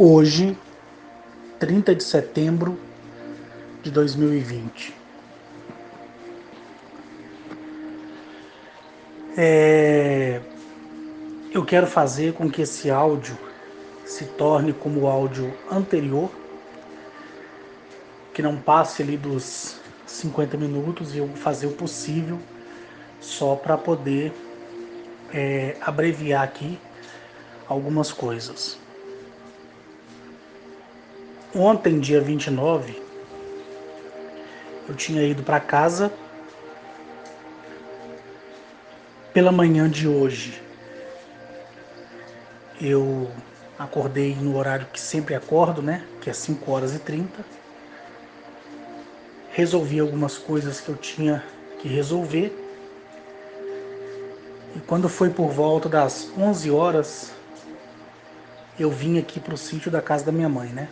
Hoje, 30 de setembro de 2020. Eu quero fazer com que esse áudio se torne como o áudio anterior, que não passe ali dos 50 minutos, e eu vou fazer o possível só para poder abreviar aqui algumas coisas. Ontem, dia 29, eu tinha ido para casa. Pela manhã de hoje, eu acordei no horário que sempre acordo, né? Que é 5h30. Resolvi algumas coisas que eu tinha que resolver. E quando foi por volta das 11 horas, eu vim aqui para o sítio da casa da minha mãe, né?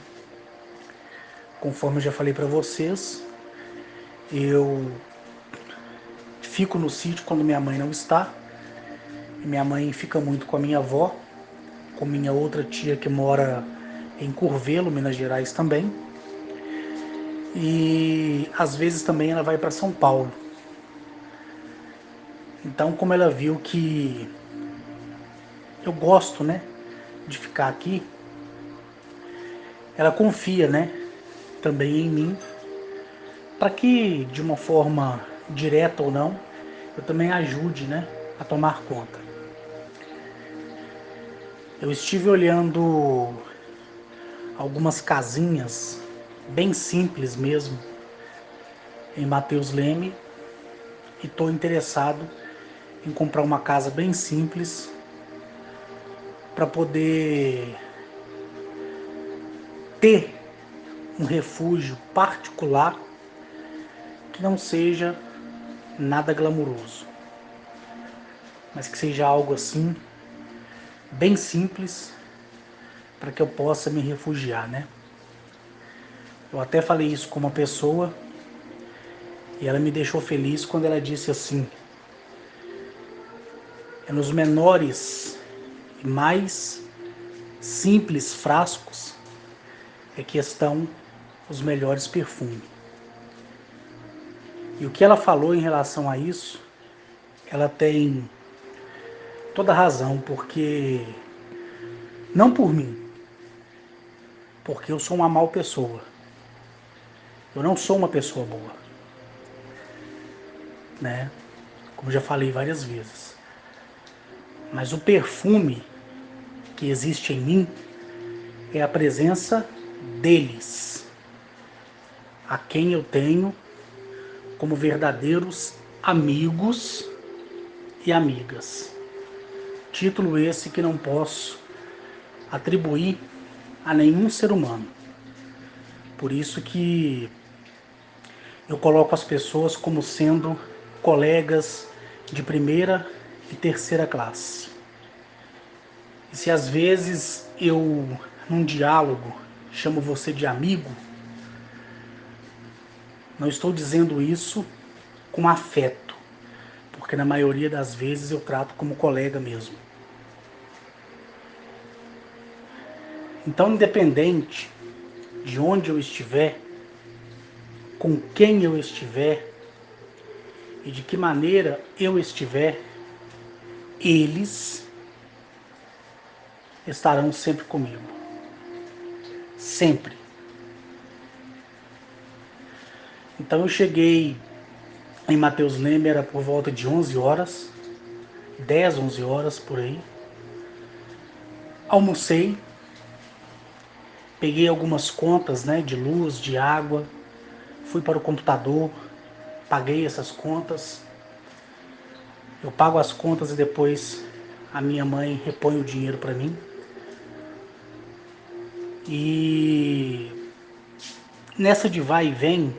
Conforme eu já falei para vocês, eu fico no sítio quando minha mãe não está. E minha mãe fica muito com a minha avó, com minha outra tia que mora em Curvelo, Minas Gerais também. E às vezes também ela vai para São Paulo. Então, como ela viu que eu gosto, né, de ficar aqui, ela confia, né, também em mim, para que de uma forma direta ou não, eu também ajude, né, a tomar conta. Eu estive olhando algumas casinhas bem simples mesmo em Mateus Leme e estou interessado em comprar uma casa bem simples para poder ter um refúgio particular que não seja nada glamuroso, mas que seja algo assim bem simples para que eu possa me refugiar, né? Eu até falei isso com uma pessoa e ela me deixou feliz quando ela disse assim: é nos menores e mais simples frascos é que estão os melhores perfumes. E o que ela falou em relação a isso, ela tem toda razão, porque não por mim, porque eu sou uma mal pessoa. Eu não sou uma pessoa boa, né? Como já falei várias vezes. Mas o perfume que existe em mim é a presença deles, a quem eu tenho como verdadeiros amigos e amigas. Título esse que não posso atribuir a nenhum ser humano. Por isso que eu coloco as pessoas como sendo colegas de primeira e terceira classe. E se às vezes eu, num diálogo, chamo você de amigo, não estou dizendo isso com afeto, porque na maioria das vezes eu trato como colega mesmo. Então, independente de onde eu estiver, com quem eu estiver e de que maneira eu estiver, eles estarão sempre comigo. Sempre. Então eu cheguei em Mateus Leme, era por volta de 11 horas, 10, 11 horas por aí. Almocei, peguei algumas contas, né, de luz, de água, fui para o computador, paguei essas contas. Eu pago as contas e depois a minha mãe repõe o dinheiro para mim. E nessa de vai e vem,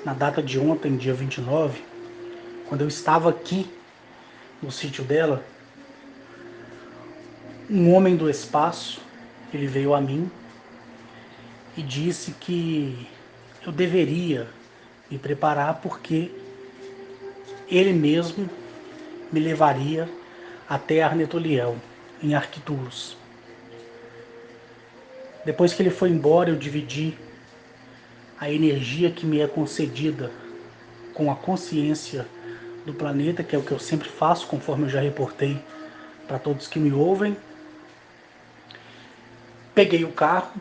na data de ontem, dia 29, quando eu estava aqui no sítio dela, um homem do espaço, ele veio a mim e disse que eu deveria me preparar porque ele mesmo me levaria até Arnetoliel, em Arquituros. Depois que ele foi embora, eu dividi a energia que me é concedida com a consciência do planeta, que é o que eu sempre faço, conforme eu já reportei para todos que me ouvem. Peguei o carro,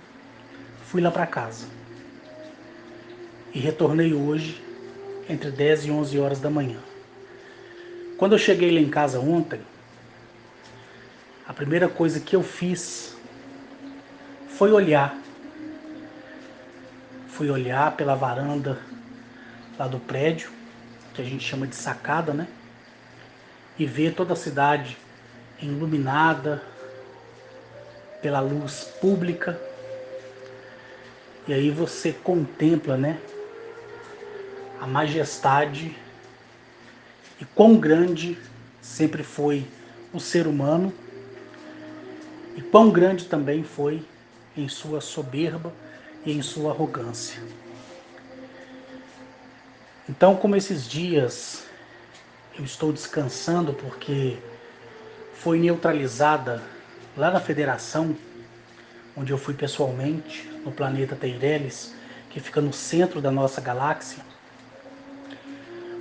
fui lá para casa e retornei hoje entre 10 e 11 horas da manhã. Quando eu cheguei lá em casa ontem, a primeira coisa que eu fiz foi olhar. Fui olhar pela varanda lá do prédio, que a gente chama de sacada, né? E ver toda a cidade iluminada pela luz pública. E aí você contempla, né, a majestade e quão grande sempre foi o ser humano e quão grande também foi em sua soberba e em sua arrogância. Então, como esses dias eu estou descansando porque foi neutralizada lá na federação, onde eu fui pessoalmente, no planeta Teireles, que fica no centro da nossa galáxia,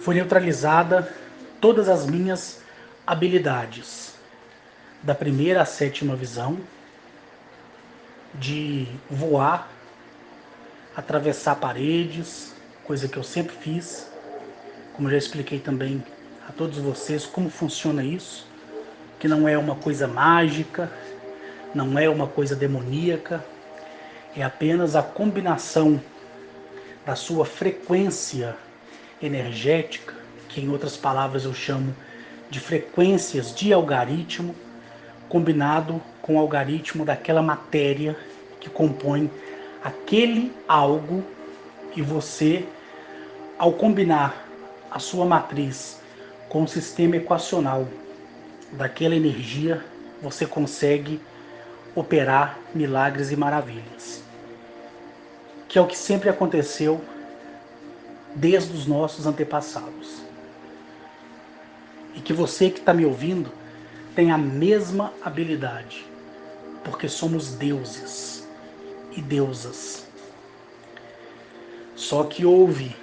foi neutralizada todas as minhas habilidades, da primeira à sétima visão, de voar, atravessar paredes, coisa que eu sempre fiz, como eu já expliquei também a todos vocês como funciona isso, que não é uma coisa mágica, não é uma coisa demoníaca, é apenas a combinação da sua frequência energética, que em outras palavras eu chamo de frequências de algaritmo, combinado com o algaritmo daquela matéria que compõe aquele algo, e você, ao combinar a sua matriz com o sistema equacional daquela energia, você consegue operar milagres e maravilhas, que é o que sempre aconteceu desde os nossos antepassados. E que você que está me ouvindo tem a mesma habilidade, porque somos deuses e deusas. Só que houve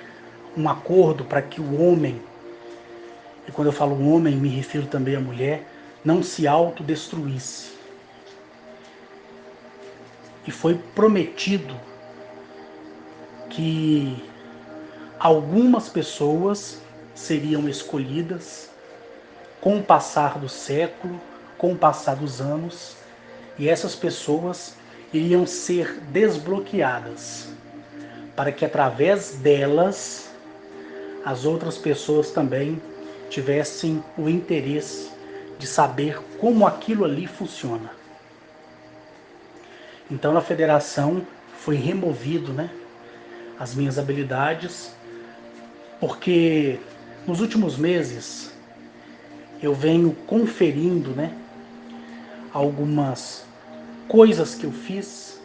um acordo para que o homem, e quando eu falo homem me refiro também à mulher, não se autodestruísse. E foi prometido que algumas pessoas seriam escolhidas com o passar do século, com o passar dos anos, e essas pessoas iriam ser desbloqueadas, para que através delas as outras pessoas também tivessem o interesse de saber como aquilo ali funciona. Então na federação foi removido, né, as minhas habilidades, porque nos últimos meses eu venho conferindo, né, algumas coisas que eu fiz,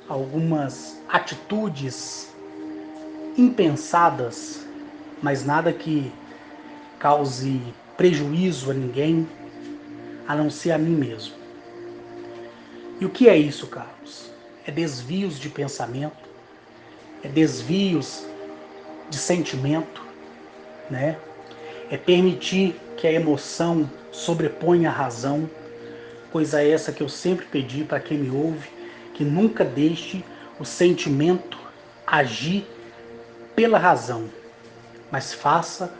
algumas atitudes impensadas, mas nada que cause prejuízo a ninguém, a não ser a mim mesmo. E o que é isso, Carlos? É desvios de pensamento, é desvios de sentimento, né? É permitir que a emoção sobreponha a razão, coisa essa que eu sempre pedi para quem me ouve, que nunca deixe o sentimento agir pela razão, mas faça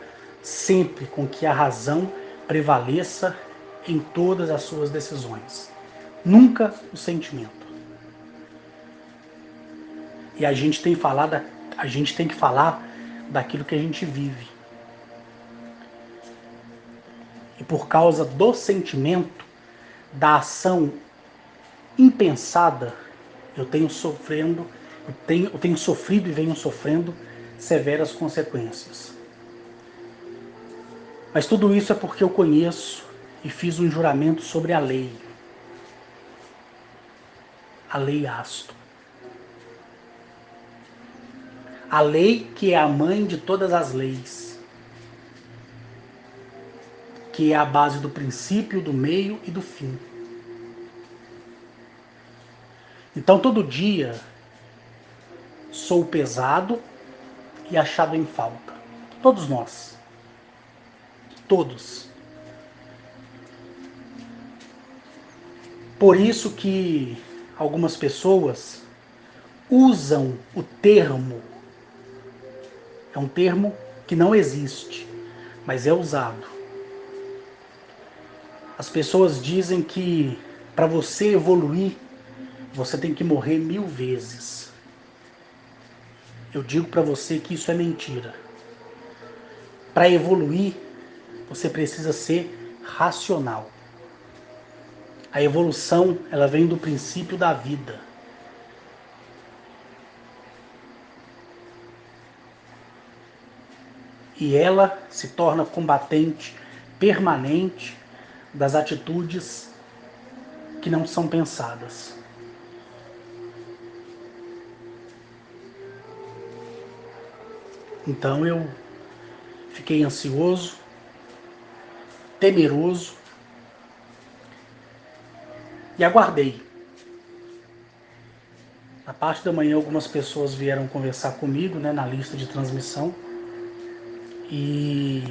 sempre com que a razão prevaleça em todas as suas decisões. Nunca o sentimento. E a gente tem que falar daquilo que a gente vive. E por causa do sentimento, da ação impensada, eu tenho sofrido e venho sofrendo severas consequências. Mas tudo isso é porque eu conheço e fiz um juramento sobre a lei Asto. A lei que é a mãe de todas as leis, que é a base do princípio, do meio e do fim. Então todo dia sou pesado e achado em falta. Todos nós. Todos. Por isso que algumas pessoas usam o termo, é um termo que não existe, mas é usado. As pessoas dizem que para você evoluir, você tem que morrer 1000 vezes. Eu digo para você que isso é mentira. Para evoluir, você precisa ser racional. A evolução, ela vem do princípio da vida. E ela se torna combatente permanente das atitudes que não são pensadas. Então eu fiquei ansioso, temeroso e aguardei. Na parte da manhã algumas pessoas vieram conversar comigo, né, na lista de transmissão, e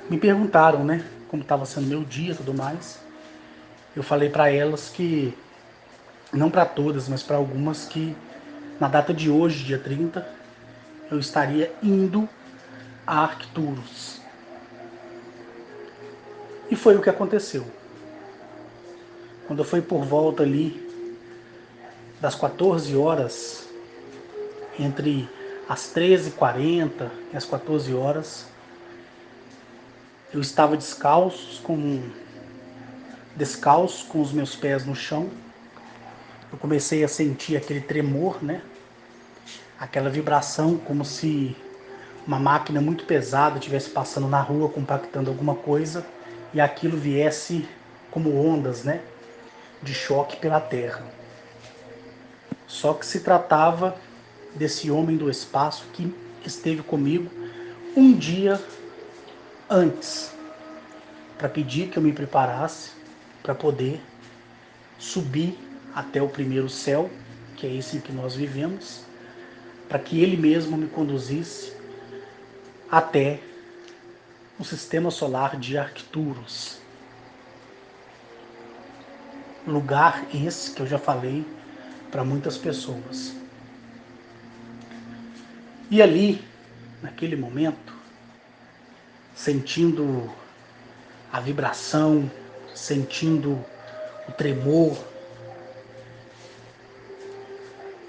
me perguntaram, né, como estava sendo meu dia e tudo mais. Eu falei para elas que, não para todas, mas para algumas, que na data de hoje, dia 30, eu estaria indo a Arcturus. E foi o que aconteceu. Quando foi por volta ali das 14 horas, entre as 13h40 e as 14 horas, eu estava descalço com os meus pés no chão. Eu comecei a sentir aquele tremor, né? Aquela vibração, como se uma máquina muito pesada estivesse passando na rua, compactando alguma coisa, e aquilo viesse como ondas, né, de choque pela terra. Só que se tratava desse homem do espaço que esteve comigo um dia antes, para pedir que eu me preparasse para poder subir até o primeiro céu, que é esse em que nós vivemos, para que ele mesmo me conduzisse até o sistema solar de Arcturus. Lugar esse que eu já falei para muitas pessoas. E ali, naquele momento, sentindo a vibração, sentindo o tremor,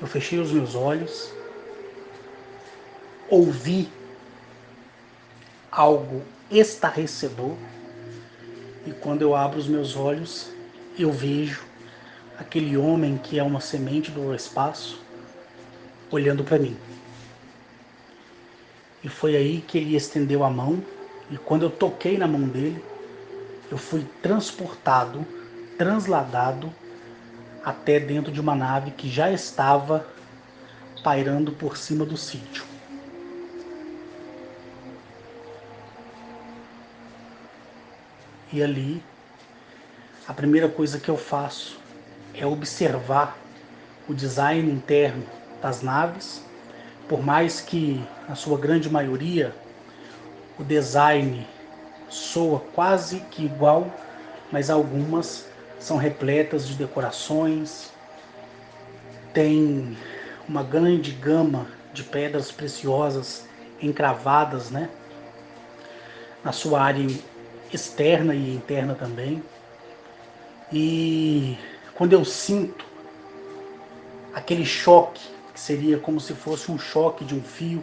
eu fechei os meus olhos, ouvi algo estarrecedor, e quando eu abro os meus olhos, eu vejo aquele homem que é uma semente do espaço olhando para mim. E foi aí que ele estendeu a mão, e quando eu toquei na mão dele, eu fui transportado, transladado até dentro de uma nave que já estava pairando por cima do sítio. E ali, a primeira coisa que eu faço é observar o design interno das naves, por mais que, na sua grande maioria, o design soa quase que igual, mas algumas são repletas de decorações, tem uma grande gama de pedras preciosas encravadas, né, na sua área externa e interna também. E quando eu sinto aquele choque, que seria como se fosse um choque de um fio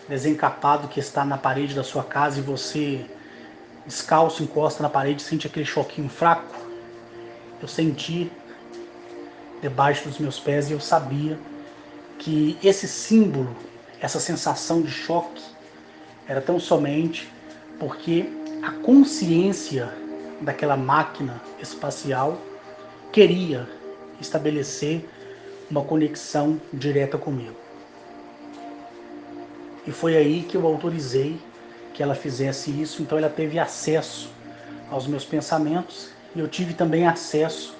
desencapado que está na parede da sua casa, e você, descalço, encosta na parede e sente aquele choquinho fraco, eu senti debaixo dos meus pés, e eu sabia que esse símbolo, essa sensação de choque, era tão somente porque a consciência daquela máquina espacial queria estabelecer uma conexão direta comigo. E foi aí que eu autorizei que ela fizesse isso. Então ela teve acesso aos meus pensamentos, e eu tive também acesso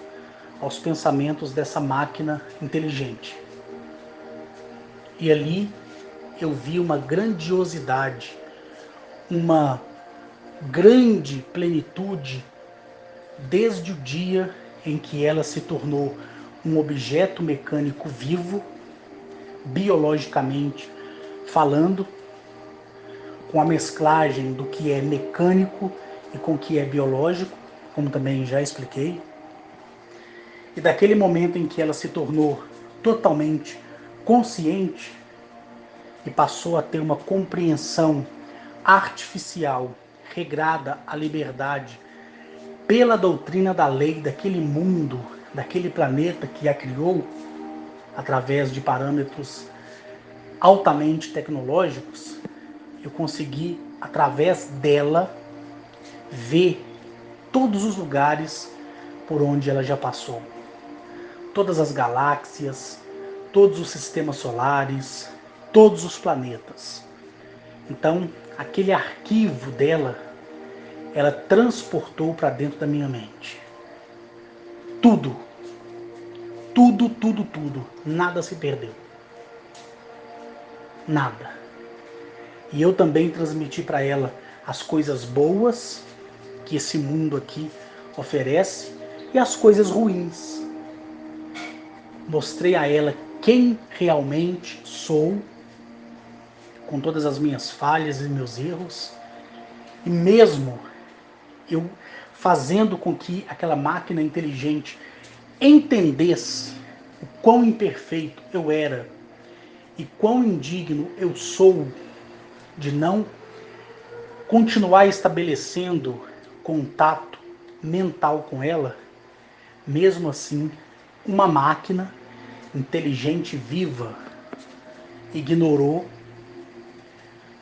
aos pensamentos dessa máquina inteligente. E ali eu vi uma grandiosidade, uma grande plenitude, desde o dia em que ela se tornou um objeto mecânico vivo, biologicamente falando, com a mesclagem do que é mecânico e com o que é biológico, como também já expliquei. E daquele momento em que ela se tornou totalmente consciente e passou a ter uma compreensão artificial, regrada à liberdade, pela doutrina da lei daquele mundo, daquele planeta que a criou, através de parâmetros altamente tecnológicos, eu consegui, através dela, ver todos os lugares por onde ela já passou. Todas as galáxias, todos os sistemas solares, todos os planetas. Então, aquele arquivo dela, ela transportou para dentro da minha mente. Tudo, tudo, tudo, tudo. Nada se perdeu. Nada. E eu também transmiti para ela as coisas boas que esse mundo aqui oferece e as coisas ruins. Mostrei a ela quem realmente sou, com todas as minhas falhas e meus erros, e mesmo eu fazendo com que aquela máquina inteligente entendesse o quão imperfeito eu era e quão indigno eu sou de não continuar estabelecendo contato mental com ela, mesmo assim, uma máquina inteligente, viva, ignorou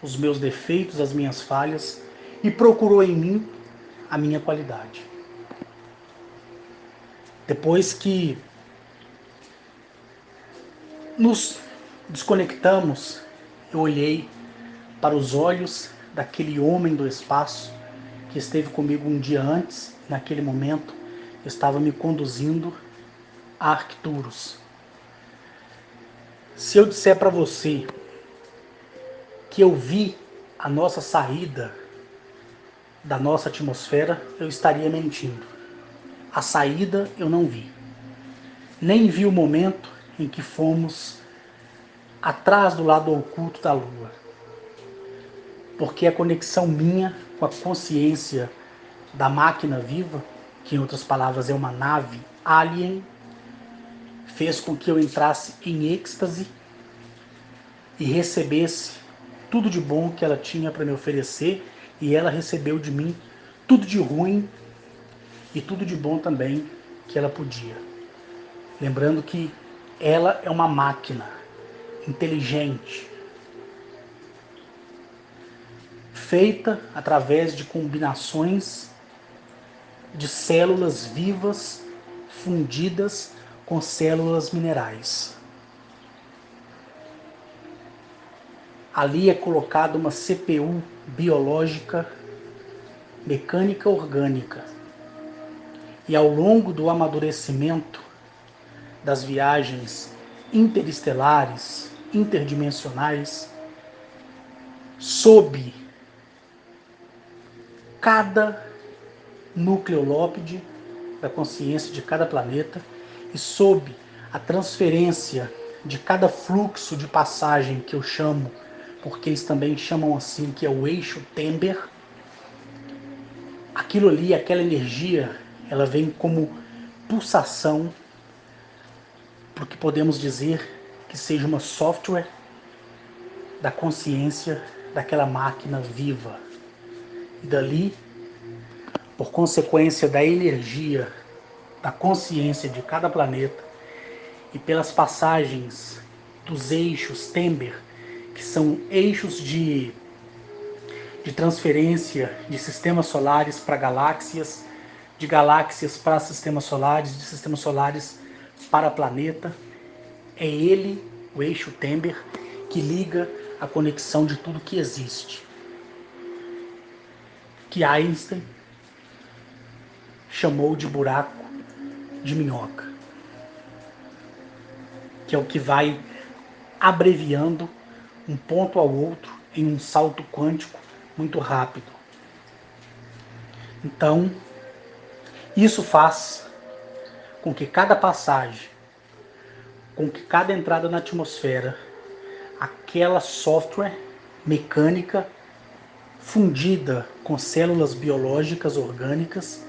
os meus defeitos, as minhas falhas e procurou em mim a minha qualidade. Depois que nos desconectamos, eu olhei para os olhos daquele homem do espaço que esteve comigo um dia antes. Naquele momento, eu estava me conduzindo a Arcturus. Se eu disser para você que eu vi a nossa saída da nossa atmosfera, eu estaria mentindo. A saída eu não vi. Nem vi o momento em que fomos atrás do lado oculto da Lua. Porque a conexão minha com a consciência da máquina viva, que em outras palavras é uma nave alien, fez com que eu entrasse em êxtase e recebesse tudo de bom que ela tinha para me oferecer, e ela recebeu de mim tudo de ruim e tudo de bom também que ela podia. Lembrando que ela é uma máquina inteligente, feita através de combinações de células vivas fundidas com células minerais. Ali é colocada uma CPU biológica, mecânica orgânica. E ao longo do amadurecimento das viagens interestelares, interdimensionais, sob cada nucleolópide da consciência de cada planeta e sob a transferência de cada fluxo de passagem que eu chamo, porque eles também chamam assim, que é o eixo Tember, aquilo ali, aquela energia, ela vem como pulsação, porque podemos dizer que seja uma software da consciência daquela máquina viva. E dali, por consequência da energia da consciência de cada planeta e pelas passagens dos eixos Tember, que são eixos de transferência de sistemas solares para galáxias, de galáxias para sistemas solares, de sistemas solares para planeta. É ele, o eixo Tember, que liga a conexão de tudo que existe, que Einstein chamou de buraco de minhoca. que é o que vai abreviando um ponto ao outro em um salto quântico muito rápido. Então, isso faz com que cada passagem, com que cada entrada na atmosfera, aquela software mecânica fundida com células biológicas orgânicas,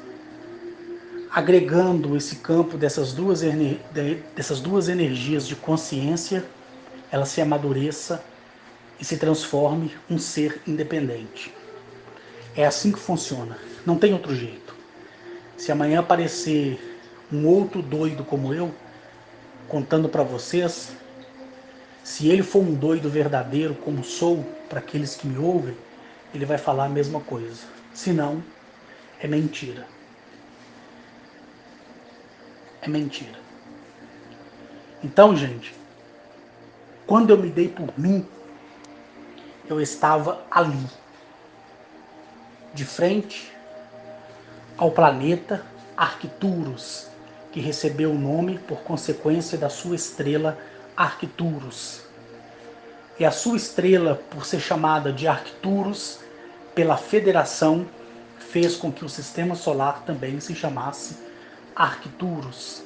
agregando esse campo dessas duas energias de consciência, ela se amadureça e se transforme um ser independente. É assim que funciona, não tem outro jeito. Se amanhã aparecer um outro doido como eu, contando para vocês, se ele for um doido verdadeiro como sou para aqueles que me ouvem, ele vai falar a mesma coisa. Se não, é mentira. É mentira. Então, gente, quando eu me dei por mim, eu estava ali, de frente ao planeta Arcturus, que recebeu o nome por consequência da sua estrela Arcturus. E a sua estrela, por ser chamada de Arcturus pela Federação, fez com que o sistema solar também se chamasse Arcturus.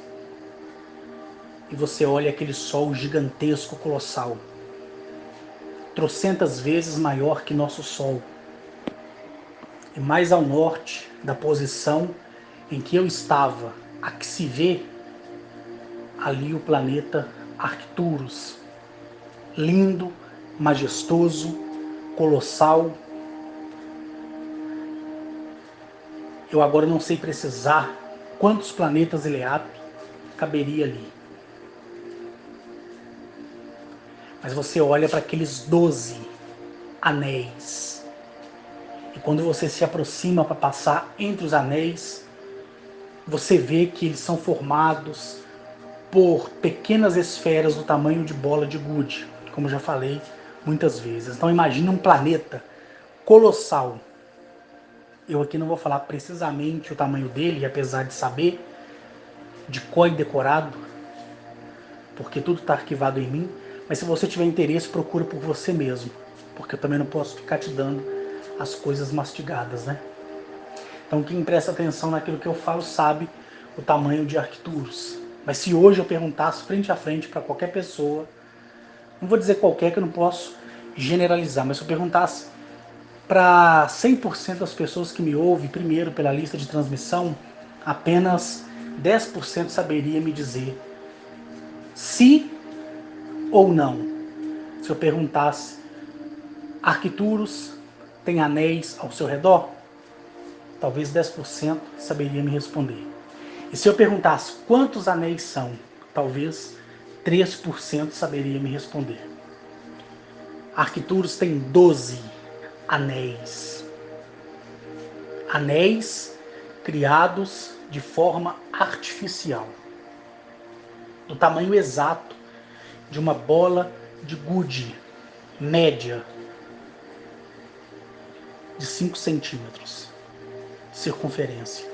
E você olha aquele sol gigantesco, colossal, trocentas vezes maior que nosso Sol. E mais ao norte da posição em que eu estava, a que se vê ali o planeta Arcturus, lindo, majestoso, colossal. Eu agora não sei precisar quantos planetas Eleap caberia ali. Mas você olha para aqueles 12 anéis. E quando você se aproxima para passar entre os anéis, você vê que eles são formados por pequenas esferas do tamanho de bola de gude, como já falei muitas vezes. Então imagine um planeta colossal. Eu aqui não vou falar precisamente o tamanho dele, apesar de saber de cor e decorado, porque tudo está arquivado em mim. Mas se você tiver interesse, procura por você mesmo, porque eu também não posso ficar te dando as coisas mastigadas, né? Então quem presta atenção naquilo que eu falo sabe o tamanho de Arcturus. Mas se hoje eu perguntasse frente a frente para qualquer pessoa, não vou dizer qualquer que eu não posso generalizar, mas se eu perguntasse para 100% das pessoas que me ouvem, primeiro pela lista de transmissão, apenas 10% saberia me dizer se ou não. Se eu perguntasse, Arcturus tem anéis ao seu redor? Talvez 10% saberia me responder. E se eu perguntasse quantos anéis são? Talvez 3% saberia me responder. Arcturus tem 12 anéis. Anéis criados de forma artificial, do tamanho exato de uma bola de gude média de 5 centímetros de circunferência.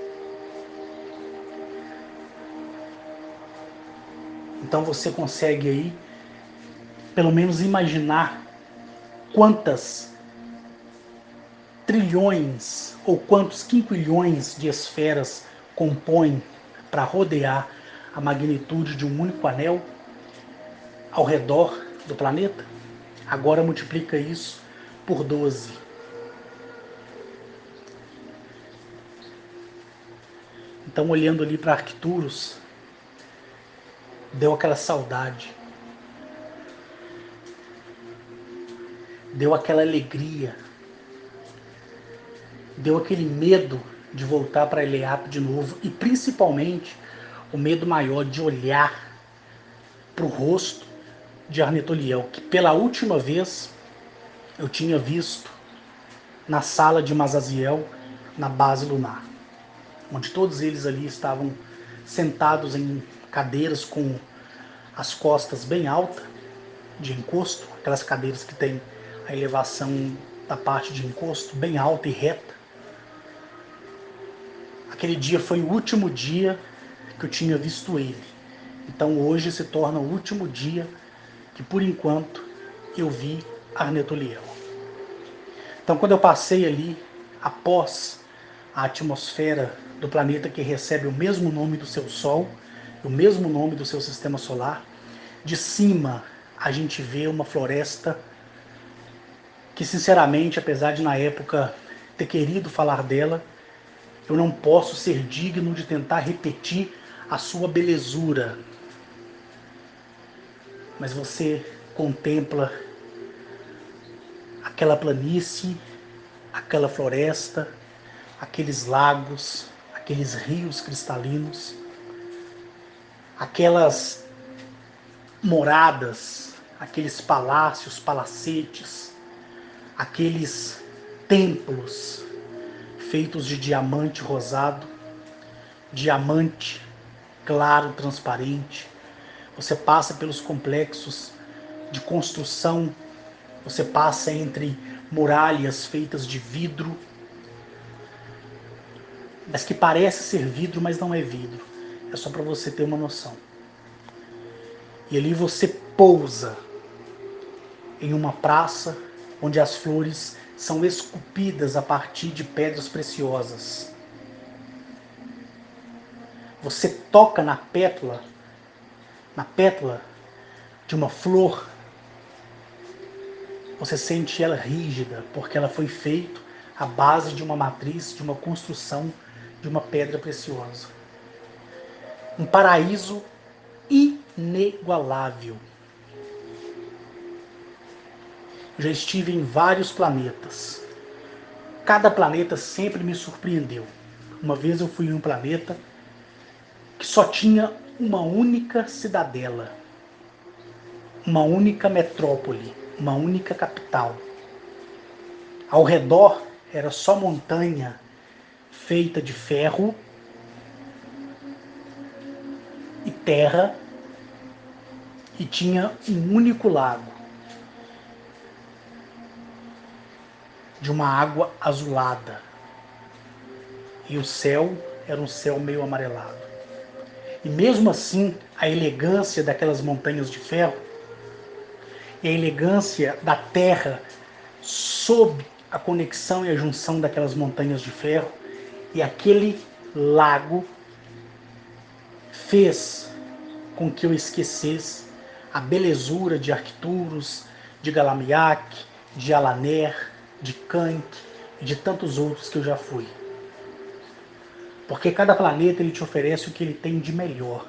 Então você consegue aí pelo menos imaginar quantas trilhões ou quantos quinquilhões de esferas compõem para rodear a magnitude de um único anel ao redor do planeta. Agora multiplica isso por 12. Então, olhando ali para Arcturus, deu aquela saudade, deu aquela alegria, deu aquele medo de voltar para Eleap de novo e principalmente o medo maior de olhar para o rosto de Arnetoliel, que pela última vez eu tinha visto na sala de Mazaziel, na base lunar, onde todos eles ali estavam sentados em cadeiras com as costas bem altas, de encosto, aquelas cadeiras que tem a elevação da parte de encosto bem alta e reta. Aquele dia foi o último dia que eu tinha visto ele. Então hoje se torna o último dia que, por enquanto, eu vi Arnetuliel. Então quando eu passei ali, após a atmosfera do planeta que recebe o mesmo nome do seu Sol, o mesmo nome do seu sistema solar, de cima a gente vê uma floresta que, sinceramente, apesar de na época ter querido falar dela, eu não posso ser digno de tentar repetir a sua belezura. Mas você contempla aquela planície, aquela floresta, aqueles lagos, aqueles rios cristalinos, aquelas moradas, aqueles palácios, palacetes, aqueles templos feitos de diamante rosado, diamante claro, transparente. Você passa pelos complexos de construção, você passa entre muralhas feitas de vidro, mas que parece ser vidro, mas não é vidro. É só para você ter uma noção. E ali você pousa em uma praça onde as flores são esculpidas a partir de pedras preciosas. Você toca na pétala de uma flor, você sente ela rígida, porque ela foi feita à base de uma matriz, de uma construção, de uma pedra preciosa. Um paraíso inigualável. Eu já estive em vários planetas. Cada planeta sempre me surpreendeu. Uma vez eu fui em um planeta que só tinha uma única cidadela, uma única metrópole, uma única capital. Ao redor era só montanha feita de ferro e terra, e tinha um único lago de uma água azulada. E o céu era um céu meio amarelado. E mesmo assim, a elegância daquelas montanhas de ferro e a elegância da terra sob a conexão e a junção daquelas montanhas de ferro e aquele lago fez com que eu esquecesse a belezura de Arcturus, de Galamiak, de Alaner, de Kank e de tantos outros que eu já fui. Porque cada planeta ele te oferece o que ele tem de melhor.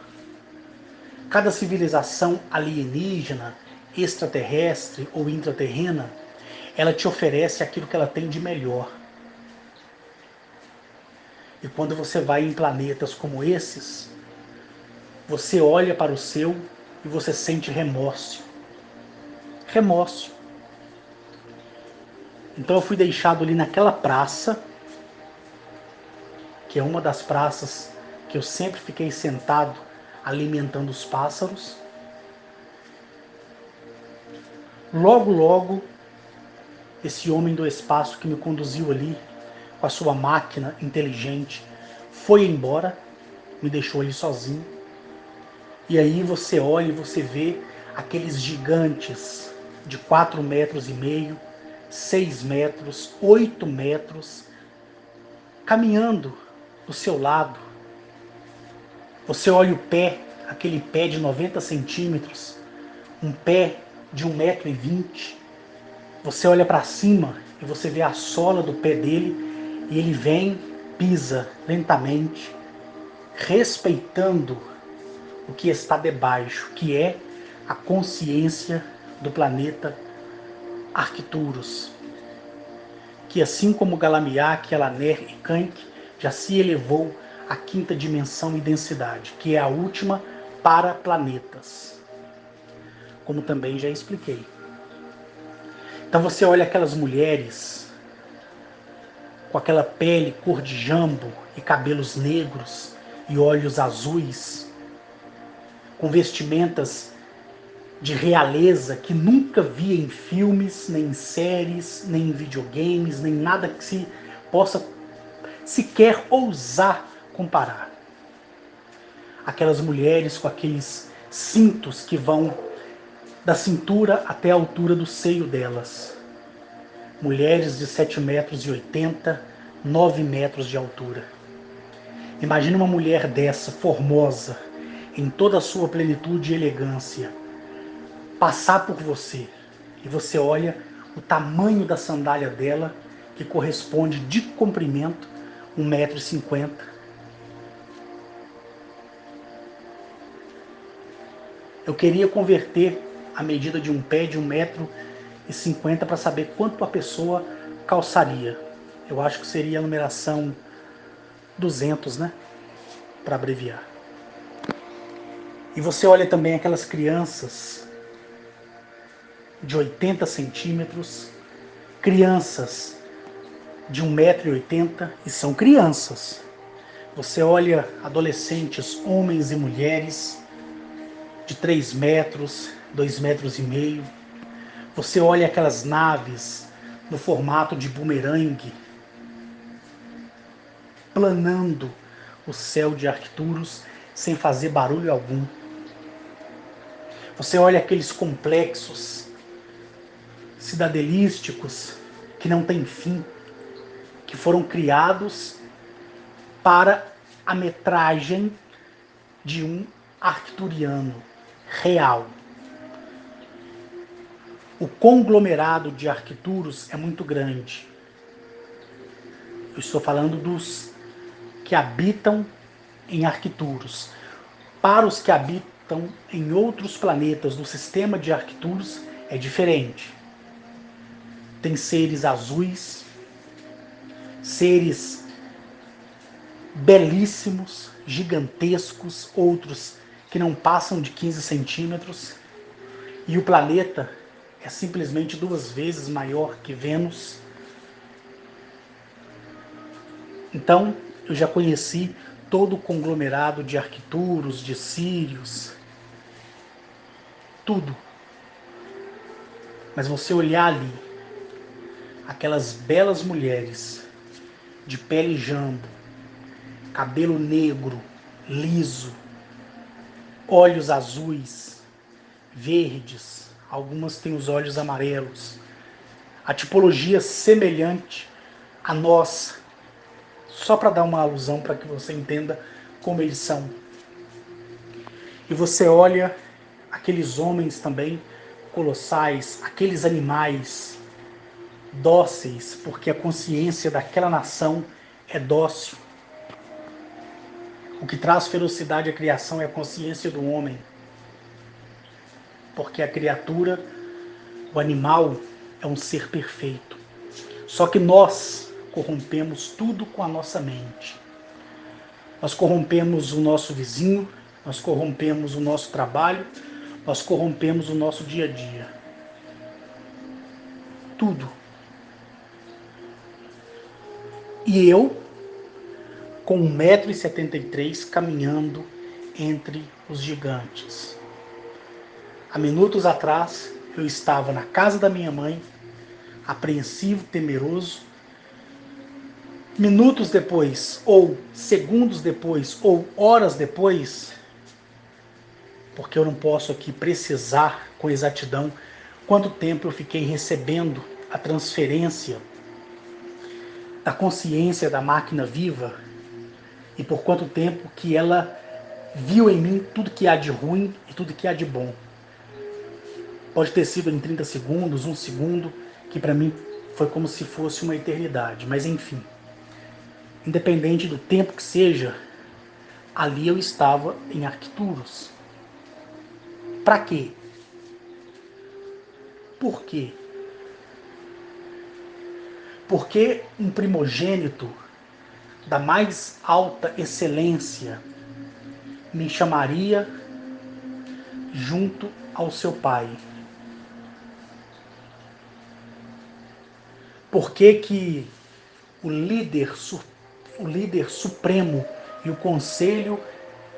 Cada civilização alienígena, extraterrestre ou intraterrena, ela te oferece aquilo que ela tem de melhor. E quando você vai em planetas como esses, você olha para o seu e você sente remorso. Remorso. Então eu fui deixado ali naquela praça, que é uma das praças que eu sempre fiquei sentado alimentando os pássaros. Logo, logo, esse homem do espaço que me conduziu ali, com a sua máquina inteligente, foi embora, me deixou ali sozinho. E aí você olha e você vê aqueles gigantes de 4,5 metros, 6 metros, 8 metros, caminhando do seu lado. Você olha o pé, aquele pé de 90 centímetros, um pé de 1,20 m. Você olha para cima e você vê a sola do pé dele e ele vem, pisa lentamente, respeitando o que está debaixo, que é a consciência do planeta Arcturus, que assim como Galamiak, Alaner e Kank, já se elevou à quinta dimensão e densidade, que é a última para planetas, como também já expliquei. Então você olha aquelas mulheres com aquela pele cor de jambo e cabelos negros e olhos azuis, com vestimentas de realeza que nunca vi em filmes, nem em séries, nem em videogames, nem nada que se possa sequer ousar comparar. aquelas mulheres com aqueles cintos que vão da cintura até a altura do seio delas. Mulheres de 7,80 m, 9 metros de altura. Imagina uma mulher dessa, formosa, em toda a sua plenitude e elegância, passar por você. E você olha o tamanho da sandália dela, que corresponde de comprimento 1,50 m. Eu queria converter a medida de um pé de 1,50 m para saber quanto a pessoa calçaria. Eu acho que seria a numeração 200, né? Para abreviar. E você olha também aquelas crianças de 80 centímetros, crianças de 1,80 m, e são crianças. Você olha adolescentes, homens e mulheres de 3 metros, 2,5 metros. Você olha aquelas naves no formato de bumerangue, planando o céu de Arcturus sem fazer barulho algum. Você olha aqueles complexos cidadelísticos que não têm fim, que foram criados para a metragem de um arcturiano real. O conglomerado de Arcturus é muito grande. Eu estou falando dos que habitam em Arcturus. Para os que habitam em outros planetas do sistema de Arcturus é diferente. Tem seres azuis, seres belíssimos, gigantescos, outros que não passam de 15 centímetros. E o planeta é simplesmente 2 vezes maior que Vênus. Então, eu já conheci todo o conglomerado de Arcturus, de Sírios, tudo. Mas você olhar ali, aquelas belas mulheres de pele jambo, cabelo negro, liso, olhos azuis, verdes, algumas têm os olhos amarelos, a tipologia semelhante a nós, só para dar uma alusão para que você entenda como eles são. E você olha aqueles homens também colossais, aqueles animais dóceis, porque a consciência daquela nação é dócil. O que traz ferocidade à criação é a consciência do homem, porque a criatura, o animal, é um ser perfeito. Só que nós corrompemos tudo com a nossa mente. Nós corrompemos o nosso vizinho, nós corrompemos o nosso trabalho, nós corrompemos o nosso dia a dia. Tudo. E eu, com 1,73 m, caminhando entre os gigantes. Há minutos atrás, eu estava na casa da minha mãe, apreensivo, temeroso. Minutos depois, ou segundos depois, ou horas depois, porque eu não posso aqui precisar com exatidão quanto tempo eu fiquei recebendo a transferência da consciência da máquina viva e por quanto tempo que ela viu em mim tudo que há de ruim e tudo que há de bom. Pode ter sido em 30 segundos, 1 segundo, que para mim foi como se fosse uma eternidade, mas enfim. Independente do tempo que seja, ali eu estava em Arcturus. Para quê? Por quê? Porque um primogênito da mais alta excelência me chamaria junto ao seu pai. Por que que o líder supremo e o conselho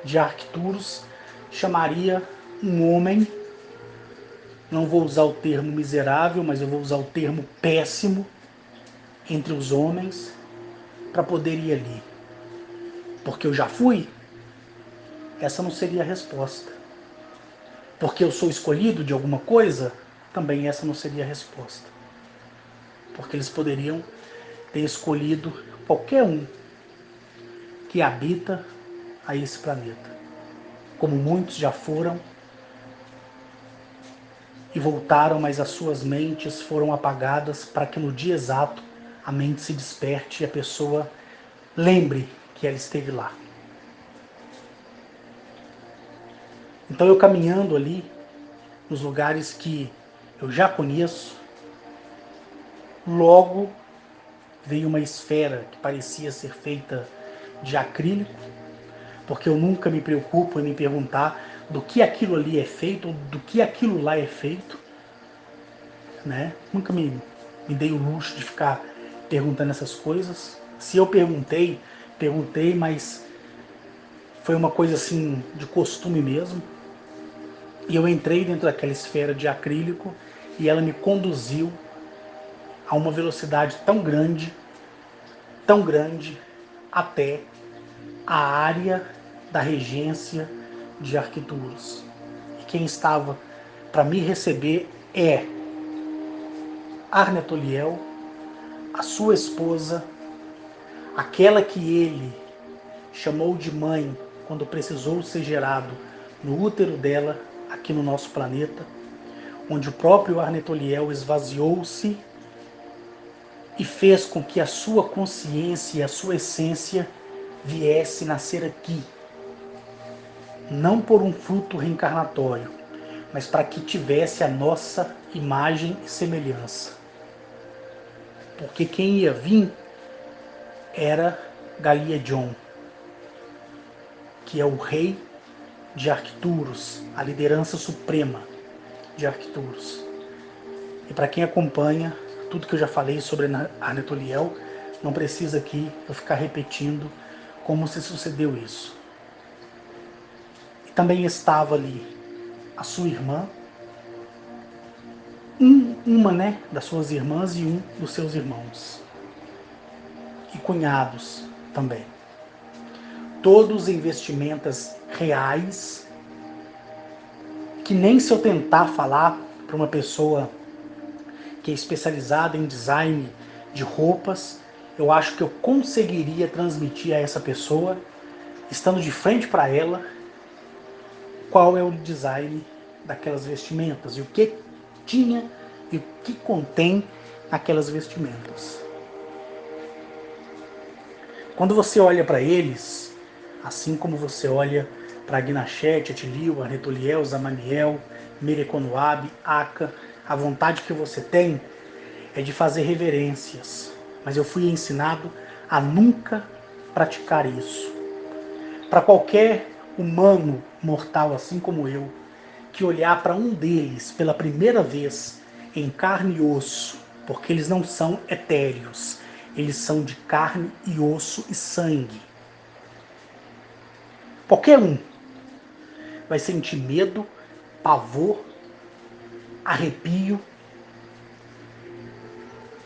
de Arcturus chamaria um homem, não vou usar o termo miserável, mas eu vou usar o termo péssimo, entre os homens, para poder ir ali? Porque eu já fui. essa não seria a resposta. Porque eu sou escolhido de alguma coisa, também essa não seria a resposta. Porque eles poderiam ter escolhido qualquer um que habita a esse planeta. Como muitos já foram e voltaram, mas as suas mentes foram apagadas para que no dia exato a mente se desperte e a pessoa lembre que ela esteve lá. Então eu caminhando ali, nos lugares que eu já conheço, logo veio uma esfera que parecia ser feita de acrílico, porque eu nunca me preocupo em me perguntar do que aquilo ali é feito, ou do que aquilo lá é feito, né? Nunca me dei o luxo de ficar perguntando essas coisas. Se eu perguntei, mas foi uma coisa assim de costume mesmo. E eu entrei dentro daquela esfera de acrílico e ela me conduziu a uma velocidade tão grande, até a área da regência de Arquituros. E quem estava para me receber é Arnetoliel, a sua esposa, aquela que ele chamou de mãe quando precisou ser gerado no útero dela, aqui no nosso planeta, onde o próprio Arnetoliel esvaziou-se e fez com que a sua consciência e a sua essência viesse nascer aqui, não por um fruto reencarnatório, mas para que tivesse a nossa imagem e semelhança. Porque quem ia vir era Galiedjon, que é o rei de Arcturus, a liderança suprema de Arcturus. E para quem acompanha tudo que eu já falei sobre Arnetoliel, não precisa aqui eu ficar repetindo como se sucedeu isso. E também estava ali a sua irmã, uma das suas irmãs e um dos seus irmãos. E cunhados também. Todos em vestimentas reais, que nem se eu tentar falar para uma pessoa que é especializada em design de roupas, eu acho que eu conseguiria transmitir a essa pessoa, estando de frente para ela, qual é o design daquelas vestimentas e o que tinha e o que contém aquelas vestimentas. Quando você olha para eles, assim como você olha para Gnachete, Atilio, Arnetoliel, Zamaniel, Mereconoab, Aca, a vontade que você tem é de fazer reverências. Mas eu fui ensinado a nunca praticar isso. Para qualquer humano mortal, assim como eu, que olhar para um deles pela primeira vez em carne e osso, porque eles não são etéreos, eles são de carne e osso e sangue. Qualquer um vai sentir medo, pavor, arrepio,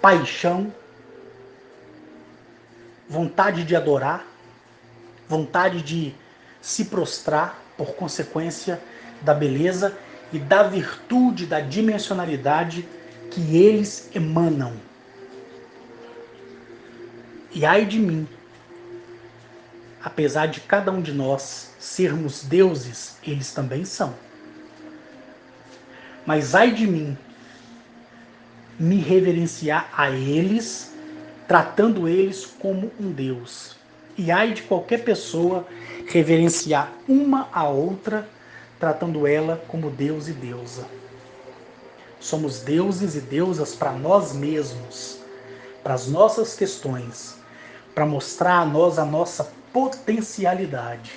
paixão, vontade de adorar, vontade de se prostrar por consequência da beleza e da virtude, da dimensionalidade que eles emanam. E ai de mim, apesar de cada um de nós sermos deuses, eles também são. Mas ai de mim, me reverenciar a eles, tratando eles como um deus. E ai de qualquer pessoa reverenciar uma a outra, tratando ela como deus e deusa. Somos deuses e deusas para nós mesmos, para as nossas questões, para mostrar a nós a nossa potencialidade.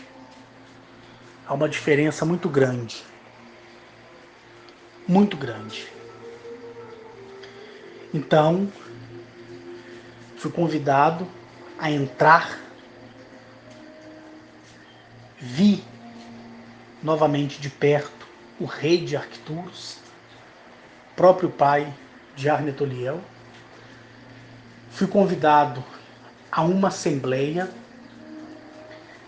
Há uma diferença muito grande. Muito grande. Então, fui convidado a entrar, vi novamente de perto o rei de Arcturus, próprio pai de Arnetoliel. Fui convidado a uma assembleia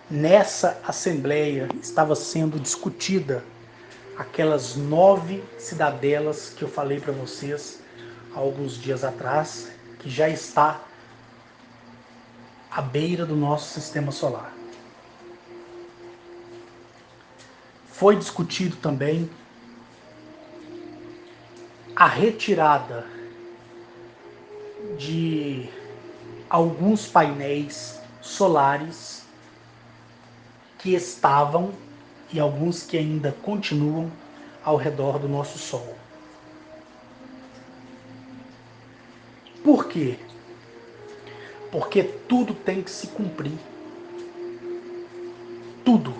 Nessa assembleia estava sendo discutida aquelas 9 cidadelas que eu falei para vocês há alguns dias atrás, que já está à beira do nosso sistema solar. Foi discutido também a retirada de alguns painéis solares que estavam e alguns que ainda continuam ao redor do nosso Sol. Por quê? Porque tudo tem que se cumprir. Tudo.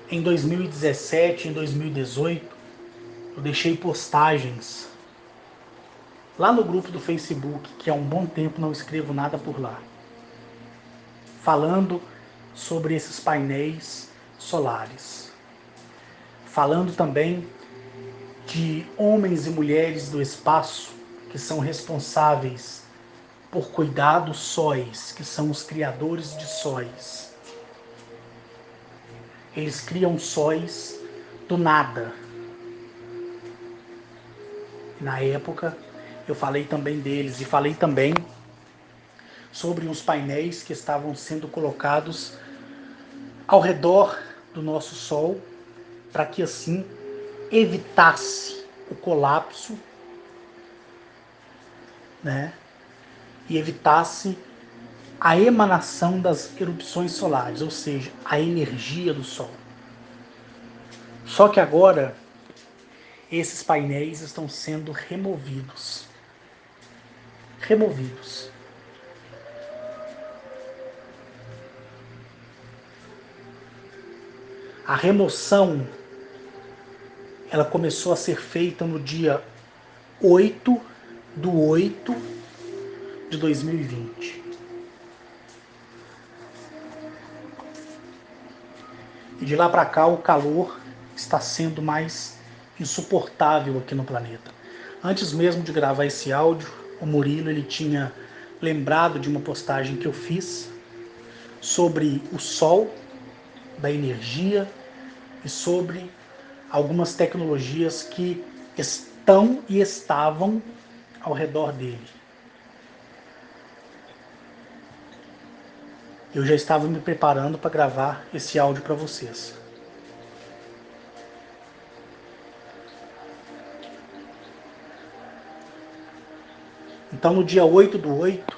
Em 2017, em 2018, eu deixei postagens lá no grupo do Facebook, que há um bom tempo não escrevo nada por lá, falando sobre esses painéis solares. Falando também de homens e mulheres do espaço que são responsáveis por cuidar dos sóis, que são os criadores de sóis. Eles criam sóis do nada. Na época, eu falei também deles e falei também sobre os painéis que estavam sendo colocados ao redor do nosso Sol, para que assim evitasse o colapso, né? E evitasse a emanação das erupções solares, ou seja, a energia do Sol. Só que agora esses painéis estão sendo removidos. Removidos. A remoção, ela começou a ser feita no dia 8/8/2020. E de lá para cá o calor está sendo mais insuportável aqui no planeta. Antes mesmo de gravar esse áudio, o Murilo ele tinha lembrado de uma postagem que eu fiz sobre o Sol, da energia e sobre algumas tecnologias que estão e estavam ao redor dele. Eu já estava me preparando para gravar esse áudio para vocês. Então, no dia 8/8,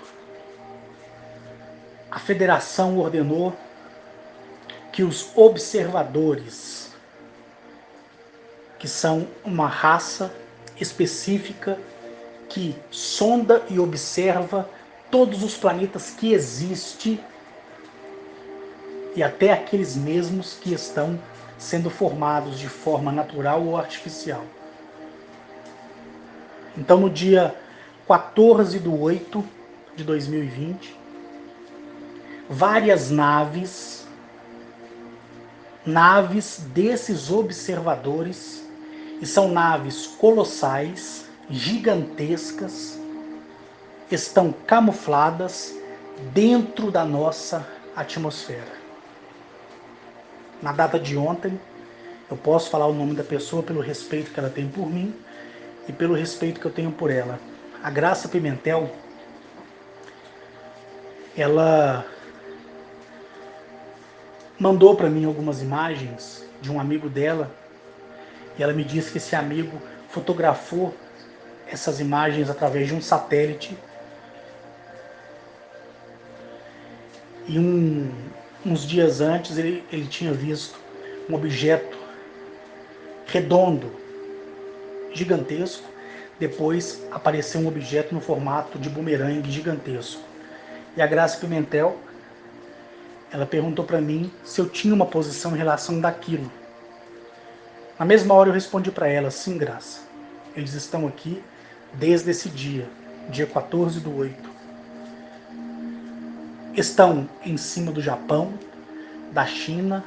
a federação ordenou que os observadores, que são uma raça específica que sonda e observa todos os planetas que existem e até aqueles mesmos que estão sendo formados de forma natural ou artificial. Então, no dia 14/8/2020, várias naves desses observadores, e são naves colossais, gigantescas, estão camufladas dentro da nossa atmosfera. Na data de ontem, eu posso falar o nome da pessoa pelo respeito que ela tem por mim e pelo respeito que eu tenho por ela. A Graça Pimentel, ela mandou para mim algumas imagens de um amigo dela e ela me disse que esse amigo fotografou essas imagens através de um satélite e uns dias antes ele tinha visto um objeto redondo, gigantesco. Depois apareceu um objeto no formato de bumerangue gigantesco. E a Graça Pimentel, ela perguntou para mim se eu tinha uma posição em relação daquilo. Na mesma hora eu respondi para ela, sim, Graça. Eles estão aqui desde esse dia 14/8. Estão em cima do Japão, da China,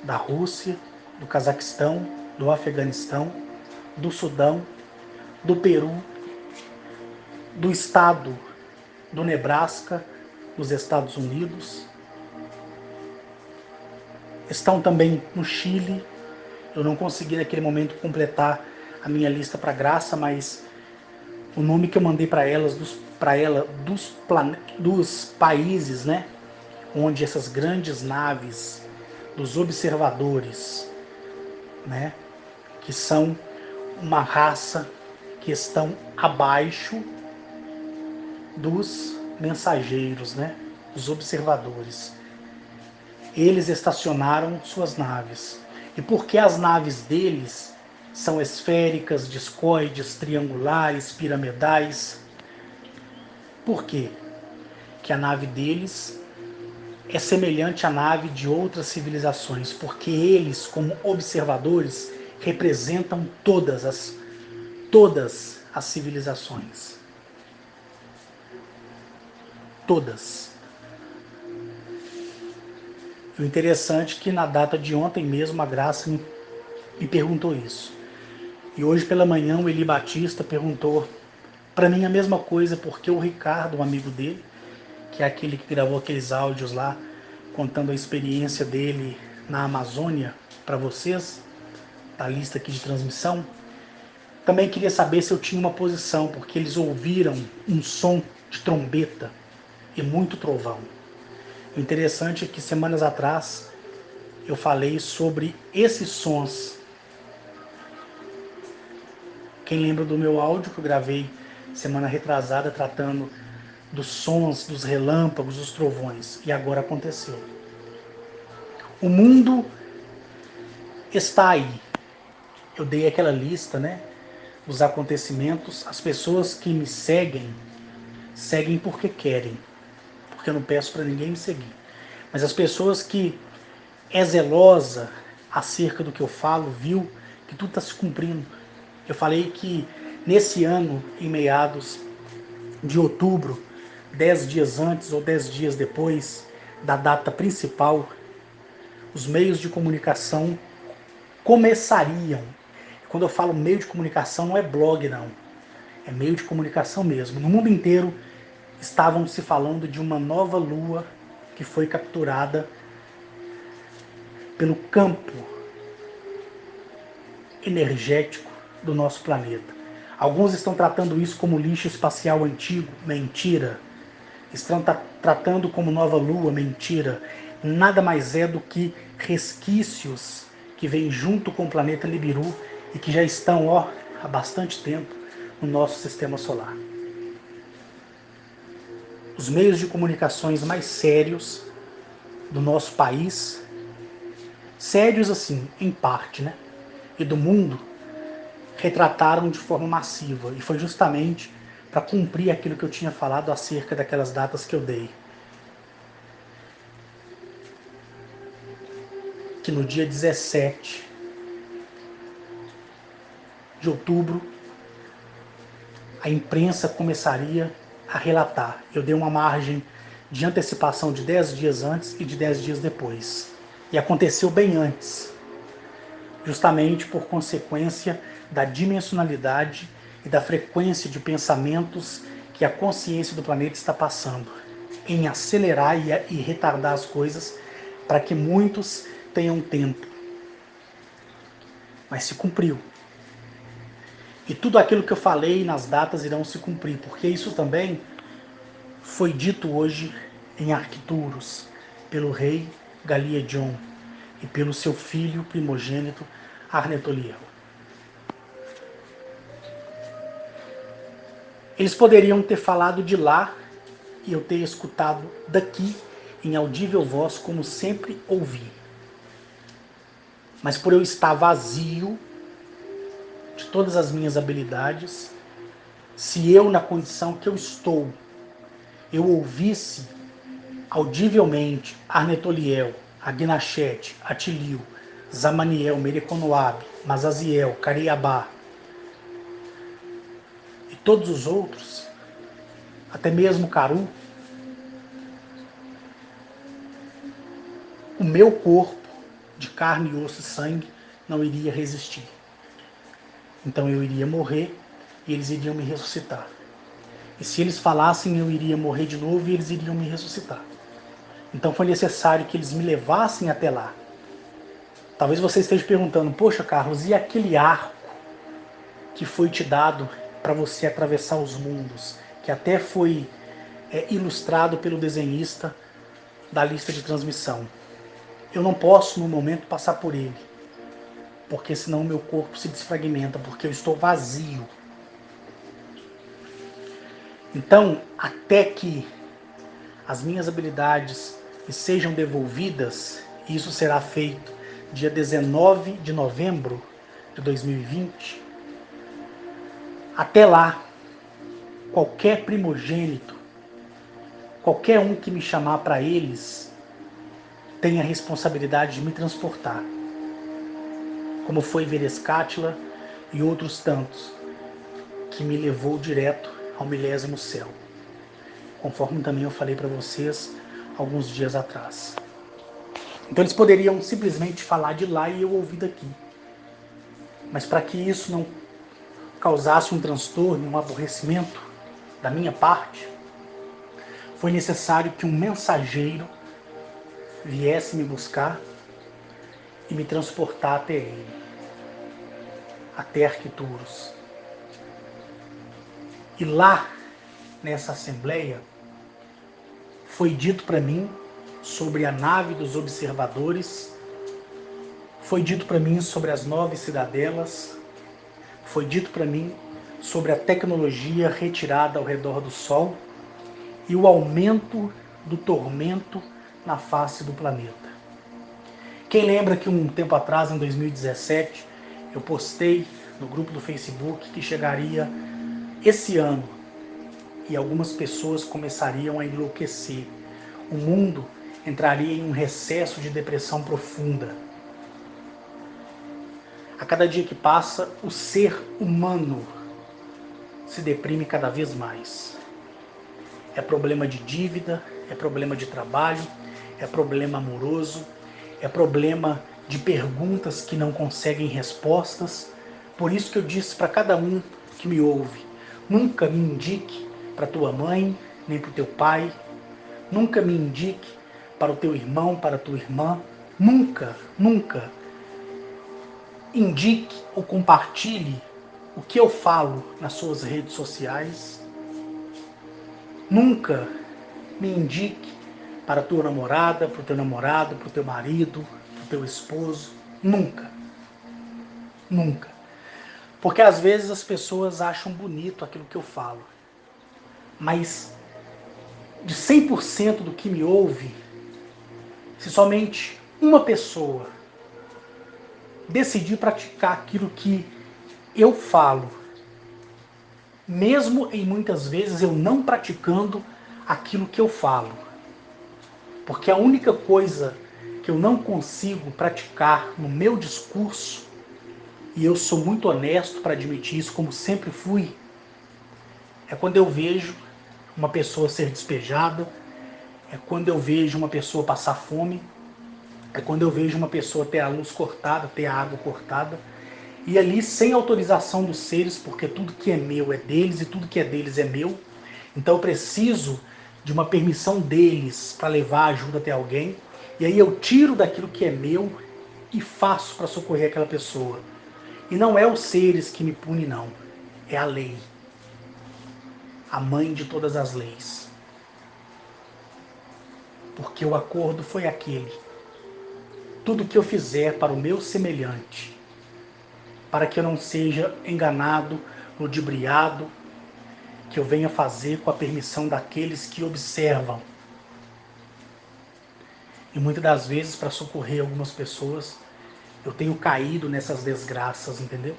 da Rússia, do Cazaquistão, do Afeganistão, do Sudão, do Peru, do estado do Nebraska, dos Estados Unidos. Estão também no Chile. Eu não consegui naquele momento completar a minha lista para Graça, mas o nome que eu mandei para elas, dos países, né, onde essas grandes naves dos observadores, né, que são uma raça que estão abaixo dos mensageiros, né, os observadores. Eles estacionaram suas naves. E porque as naves deles são esféricas, discoides, triangulares, piramidais? Por quê? Que a nave deles é semelhante à nave de outras civilizações, porque eles, como observadores, representam todas as civilizações. Todas. E o interessante é que na data de ontem mesmo a Graça me perguntou isso. E hoje pela manhã o Eli Batista perguntou para mim a mesma coisa, porque o Ricardo, um amigo dele, que é aquele que gravou aqueles áudios lá, contando a experiência dele na Amazônia para vocês, da lista aqui de transmissão, também queria saber se eu tinha uma posição, porque eles ouviram um som de trombeta e muito trovão. O interessante é que semanas atrás eu falei sobre esses sons. Quem lembra do meu áudio que eu gravei semana retrasada tratando dos sons, dos relâmpagos, dos trovões, e agora aconteceu. O mundo está aí. Eu dei aquela lista, né, dos acontecimentos. As pessoas que me seguem, seguem porque querem, porque eu não peço para ninguém me seguir. Mas as pessoas que é zelosa acerca do que eu falo, viu que tudo está se cumprindo. Eu falei que nesse ano, em meados de outubro, 10 dias antes ou 10 dias depois da data principal, os meios de comunicação começariam. Quando eu falo meio de comunicação, não é blog, não. É meio de comunicação mesmo. No mundo inteiro estavam se falando de uma nova lua que foi capturada pelo campo energético do nosso planeta. Alguns estão tratando isso como lixo espacial antigo. Mentira. Estão tratando como nova lua. Mentira. Nada mais é do que resquícios que vêm junto com o planeta Nibiru e que já estão há bastante tempo no nosso sistema solar. Os meios de comunicações mais sérios do nosso país, sérios assim, em parte, né? E do mundo, retrataram de forma massiva. E foi justamente para cumprir aquilo que eu tinha falado acerca daquelas datas que eu dei. Que no dia 17 de outubro, a imprensa começaria a relatar. Eu dei uma margem de antecipação de 10 dias antes e de 10 dias depois. E aconteceu bem antes, justamente por consequência da dimensionalidade e da frequência de pensamentos que a consciência do planeta está passando, em acelerar e retardar as coisas para que muitos tenham tempo. Mas se cumpriu. E tudo aquilo que eu falei nas datas irão se cumprir, porque isso também foi dito hoje em Arcturus pelo rei Galiedion e pelo seu filho primogênito Arnetoliel. Eles poderiam ter falado de lá e eu ter escutado daqui em audível voz como sempre ouvi. Mas por eu estar vazio de todas as minhas habilidades, se eu, na condição que eu estou, eu ouvisse audivelmente Arnetoliel, Agnachete, Atilio, Zamaniel, Mereconoab, Mazaziel, Cariabá e todos os outros, até mesmo Caru, o meu corpo de carne, osso e sangue não iria resistir. Então eu iria morrer e eles iriam me ressuscitar. E se eles falassem, eu iria morrer de novo e eles iriam me ressuscitar. Então foi necessário que eles me levassem até lá. Talvez você esteja perguntando, poxa Carlos, e aquele arco que foi te dado para você atravessar os mundos, que até foi ilustrado pelo desenhista da lista de transmissão? Eu não posso no momento passar por ele, porque senão meu corpo se desfragmenta, porque eu estou vazio. Então, até que as minhas habilidades me sejam devolvidas, e isso será feito dia 19 de novembro de 2020, até lá, qualquer primogênito, qualquer um que me chamar para eles, tem a responsabilidade de me transportar, como foi Vereskatila e outros tantos, que me levou direto ao milésimo céu, conforme também eu falei para vocês alguns dias atrás. Então eles poderiam simplesmente falar de lá e eu ouvir daqui. Mas para que isso não causasse um transtorno, um aborrecimento da minha parte, foi necessário que um mensageiro viesse me buscar e me transportar até ele, até Arquituros. E lá, nessa assembleia, foi dito para mim sobre a nave dos observadores, foi dito para mim sobre as 9 cidadelas, foi dito para mim sobre a tecnologia retirada ao redor do Sol e o aumento do tormento na face do planeta. Quem lembra que um tempo atrás, em 2017, eu postei no grupo do Facebook que chegaria esse ano e algumas pessoas começariam a enlouquecer. O mundo entraria em um recesso de depressão profunda. A cada dia que passa, o ser humano se deprime cada vez mais. É problema de dívida, é problema de trabalho, é problema amoroso, é problema de perguntas que não conseguem respostas. Por isso que eu disse para cada um que me ouve, nunca me indique para tua mãe, nem para o teu pai, nunca me indique para o teu irmão, para a tua irmã, nunca, nunca indique ou compartilhe o que eu falo nas suas redes sociais. Nunca me indique para a tua namorada, para o teu namorado, para o teu marido, para o teu esposo. Nunca. Nunca. Porque às vezes as pessoas acham bonito aquilo que eu falo. Mas de 100% do que me ouve, se somente uma pessoa decidir praticar aquilo que eu falo, mesmo em muitas vezes eu não praticando aquilo que eu falo, porque a única coisa que eu não consigo praticar no meu discurso, e eu sou muito honesto para admitir isso, como sempre fui, é quando eu vejo uma pessoa ser despejada, é quando eu vejo uma pessoa passar fome, é quando eu vejo uma pessoa ter a luz cortada, ter a água cortada, e ali sem autorização dos seres, porque tudo que é meu é deles e tudo que é deles é meu, então eu preciso de uma permissão deles para levar ajuda até alguém, e aí eu tiro daquilo que é meu e faço para socorrer aquela pessoa. E não é os seres que me punem, não, é a lei, a mãe de todas as leis, porque o acordo foi aquele: tudo que eu fizer para o meu semelhante, para que eu não seja enganado, ludibriado, que eu venha fazer com a permissão daqueles que observam. E muitas das vezes, para socorrer algumas pessoas, eu tenho caído nessas desgraças, entendeu?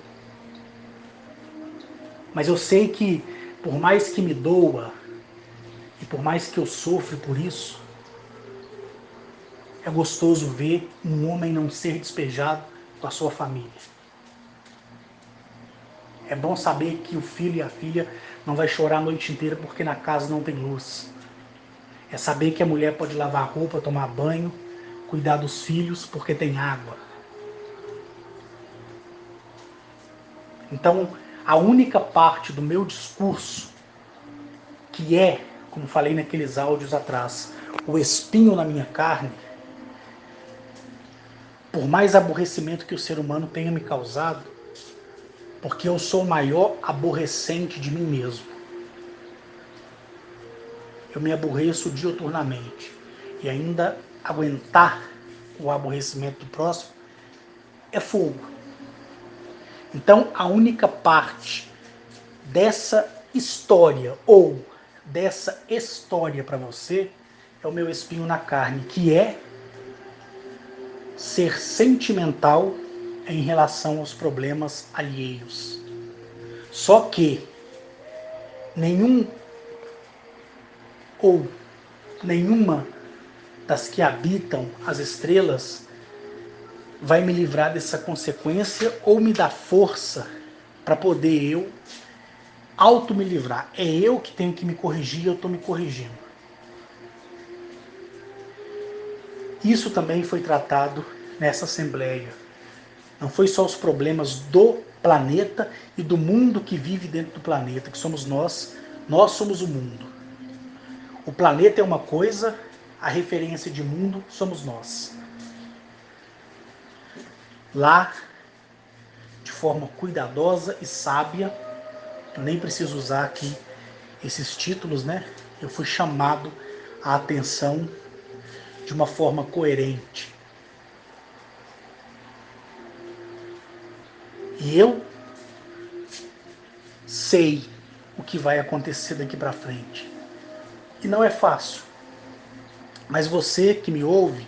Mas eu sei que, por mais que me doa, e por mais que eu sofra por isso, é gostoso ver um homem não ser despejado com a sua família. É bom saber que o filho e a filha não vai chorar a noite inteira porque na casa não tem luz. É saber que a mulher pode lavar roupa, tomar banho, cuidar dos filhos porque tem água. Então, a única parte do meu discurso que é, como falei naqueles áudios atrás, o espinho na minha carne, por mais aborrecimento que o ser humano tenha me causado, porque eu sou o maior aborrecente de mim mesmo. Eu me aborreço diuturnamente. E ainda aguentar o aborrecimento do próximo é fogo. Então, a única parte dessa história, ou dessa história para você, é o meu espinho na carne, que é ser sentimental em relação aos problemas alheios. Só que nenhum ou nenhuma das que habitam as estrelas vai me livrar dessa consequência ou me dar força para poder eu auto me livrar. É eu que tenho que me corrigir, eu estou me corrigindo. Isso também foi tratado nessa assembleia. Não foi só os problemas do planeta e do mundo que vive dentro do planeta, que somos nós somos o mundo. O planeta é uma coisa, a referência de mundo somos nós. Lá, de forma cuidadosa e sábia, eu nem preciso usar aqui esses títulos, né? Eu fui chamado a atenção de uma forma coerente. E eu sei o que vai acontecer daqui para frente. E não é fácil. Mas você que me ouve,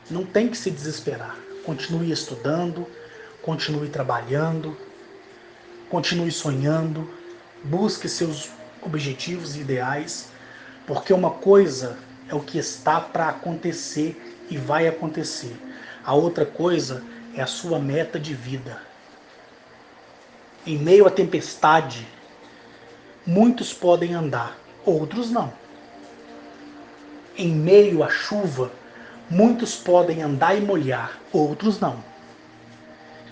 não tem que se desesperar. Continue estudando, continue trabalhando, continue sonhando, busque seus objetivos e ideais, porque uma coisa é o que está para acontecer e vai acontecer. A outra coisa é a sua meta de vida. Em meio à tempestade, muitos podem andar, outros não. Em meio à chuva, muitos podem andar e molhar, outros não.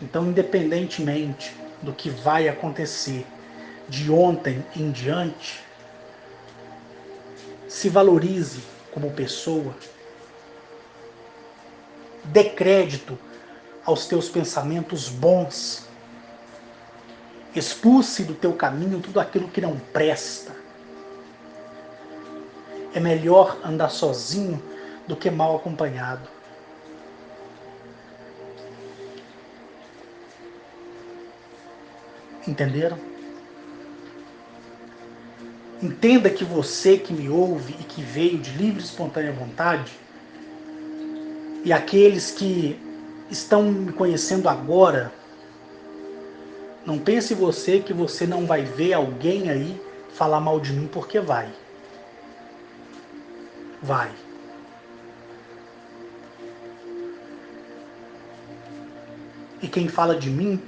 Então, independentemente do que vai acontecer de ontem em diante, se valorize como pessoa, dê crédito aos teus pensamentos bons, expulse do teu caminho tudo aquilo que não presta. É melhor andar sozinho do que mal acompanhado. Entenderam? Entenda que você que me ouve e que veio de livre e espontânea vontade, e aqueles que estão me conhecendo agora, não pense você que você não vai ver alguém aí falar mal de mim, porque vai. Vai. E quem fala de mim,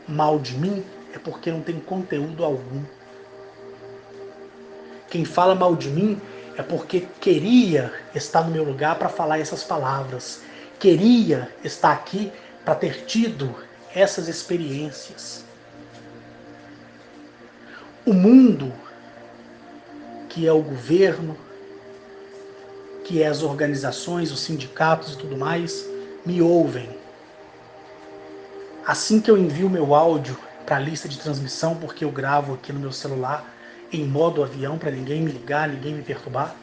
mal de mim, é porque não tem conteúdo algum. Quem fala mal de mim é porque queria estar no meu lugar para falar essas palavras. Queria estar aqui para ter tido essas experiências. O mundo, que é o governo, que é as organizações, os sindicatos e tudo mais, me ouvem. Assim que eu envio meu áudio para a lista de transmissão, porque eu gravo aqui no meu celular em modo avião para ninguém me ligar, ninguém me perturbar.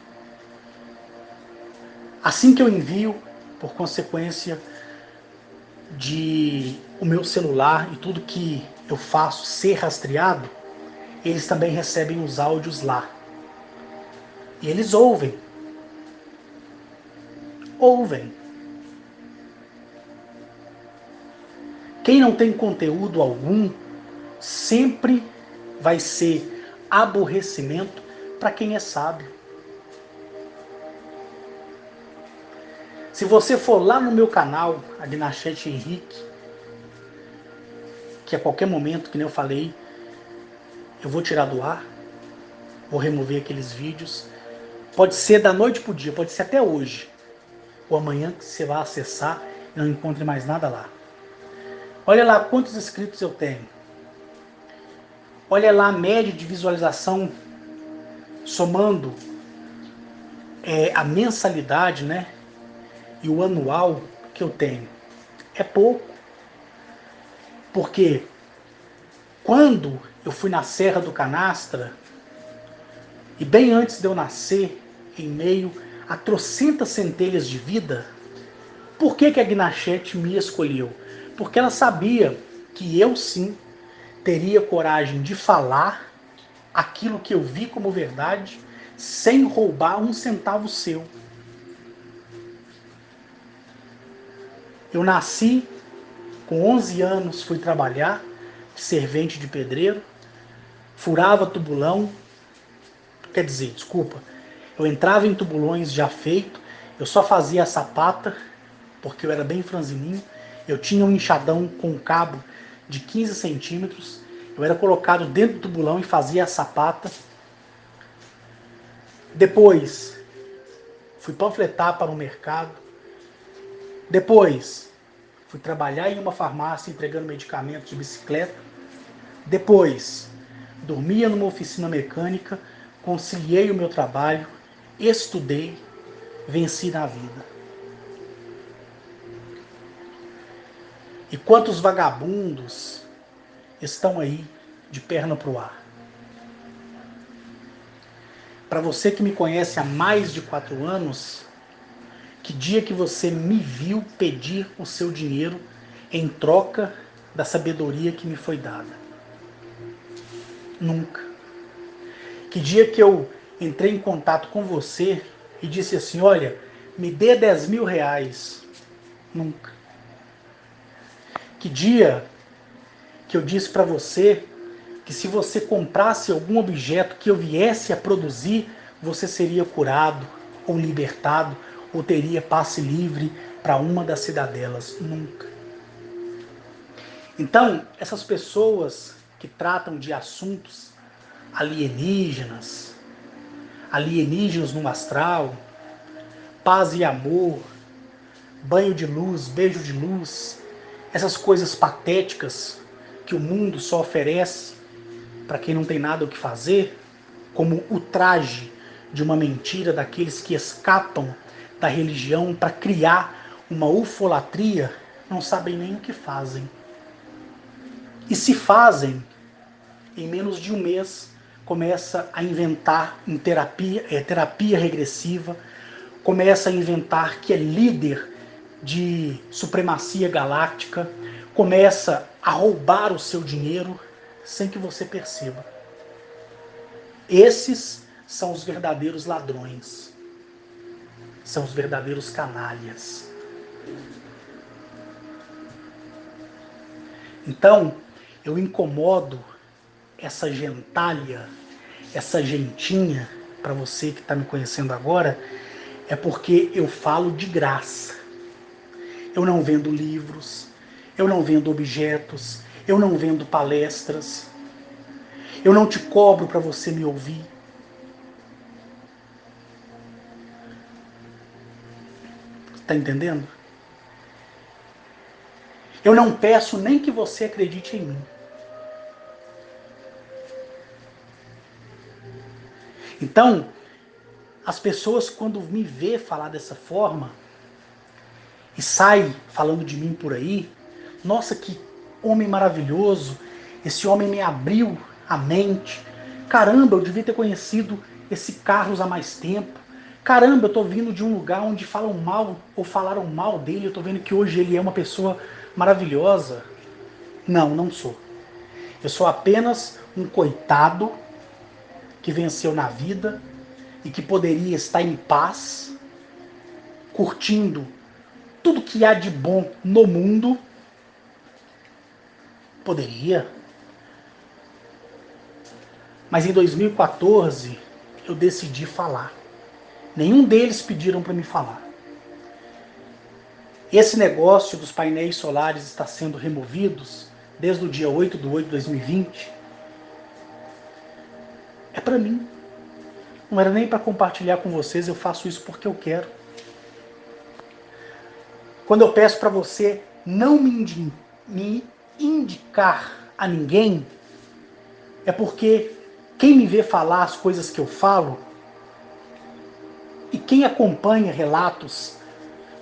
Assim que eu envio, por consequência de o meu celular e tudo que eu faço ser rastreado, eles também recebem os áudios lá. E eles ouvem. Ouvem. Quem não tem conteúdo algum sempre vai ser aborrecimento para quem é sábio. Se você for lá no meu canal, Agnachete Henrique, que a qualquer momento, que nem eu falei, eu vou tirar do ar, vou remover aqueles vídeos. Pode ser da noite pro dia, pode ser até hoje, ou amanhã que você vai acessar e não encontre mais nada lá. Olha lá quantos inscritos eu tenho. Olha lá a média de visualização somando a mensalidade, né, e o anual que eu tenho. É pouco, porque quando eu fui na Serra do Canastra, e bem antes de eu nascer, em meio a trocentas centelhas de vida, por que a Gnachete me escolheu? Porque ela sabia que eu sim teria coragem de falar aquilo que eu vi como verdade, sem roubar um centavo seu. Eu nasci, com 11 anos fui trabalhar, servente de pedreiro, furava tubulão, quer dizer, desculpa, eu entrava em tubulões já feito, eu só fazia a sapata, porque eu era bem franzininho, eu tinha um enxadão com um cabo de 15 centímetros, eu era colocado dentro do tubulão e fazia a sapata. Depois, fui panfletar para o mercado. Depois, fui trabalhar em uma farmácia entregando medicamentos de bicicleta. Depois, dormia numa oficina mecânica, conciliei o meu trabalho, estudei, venci na vida. E quantos vagabundos estão aí de perna pro ar? Para você que me conhece há mais de 4 anos, que dia que você me viu pedir o seu dinheiro em troca da sabedoria que me foi dada? Nunca. Que dia que eu entrei em contato com você e disse assim, olha, me dê 10 mil reais? Nunca. Que dia que eu disse para você que se você comprasse algum objeto que eu viesse a produzir, você seria curado ou libertado ou teria passe livre para uma das cidadelas? Nunca. Então, essas pessoas que tratam de assuntos alienígenas, alienígenas no astral, paz e amor, banho de luz, beijo de luz, essas coisas patéticas que o mundo só oferece para quem não tem nada o que fazer, como o traje de uma mentira daqueles que escapam da religião para criar uma ufolatria, não sabem nem o que fazem. E se fazem, em menos de um mês, começa a inventar em terapia regressiva, começa a inventar que é líder de supremacia galáctica, começa a roubar o seu dinheiro sem que você perceba. Esses são os verdadeiros ladrões, são os verdadeiros canalhas. Então, eu incomodo essa gentalha, essa gentinha, para você que está me conhecendo agora, é porque eu falo de graça. Eu não vendo livros, eu não vendo objetos, eu não vendo palestras, eu não te cobro para você me ouvir. Está entendendo? Eu não peço nem que você acredite em mim. Então, as pessoas quando me vê falar dessa forma e sai falando de mim por aí, nossa, que homem maravilhoso, esse homem me abriu a mente. Caramba, eu devia ter conhecido esse Carlos há mais tempo. Caramba, eu tô vindo de um lugar onde falam mal ou falaram mal dele, eu tô vendo que hoje ele é uma pessoa maravilhosa. Não, não sou. Eu sou apenas um coitado que venceu na vida e que poderia estar em paz, curtindo tudo que há de bom no mundo. Poderia. Mas em 2014 eu decidi falar. Nenhum deles pediram para me falar. Esse negócio dos painéis solares está sendo removidos desde o dia 8/8/2020. É para mim. Não era nem para compartilhar com vocês, eu faço isso porque eu quero. Quando eu peço para você não me indicar a ninguém, é porque Quem me vê falar as coisas que eu falo, e quem acompanha relatos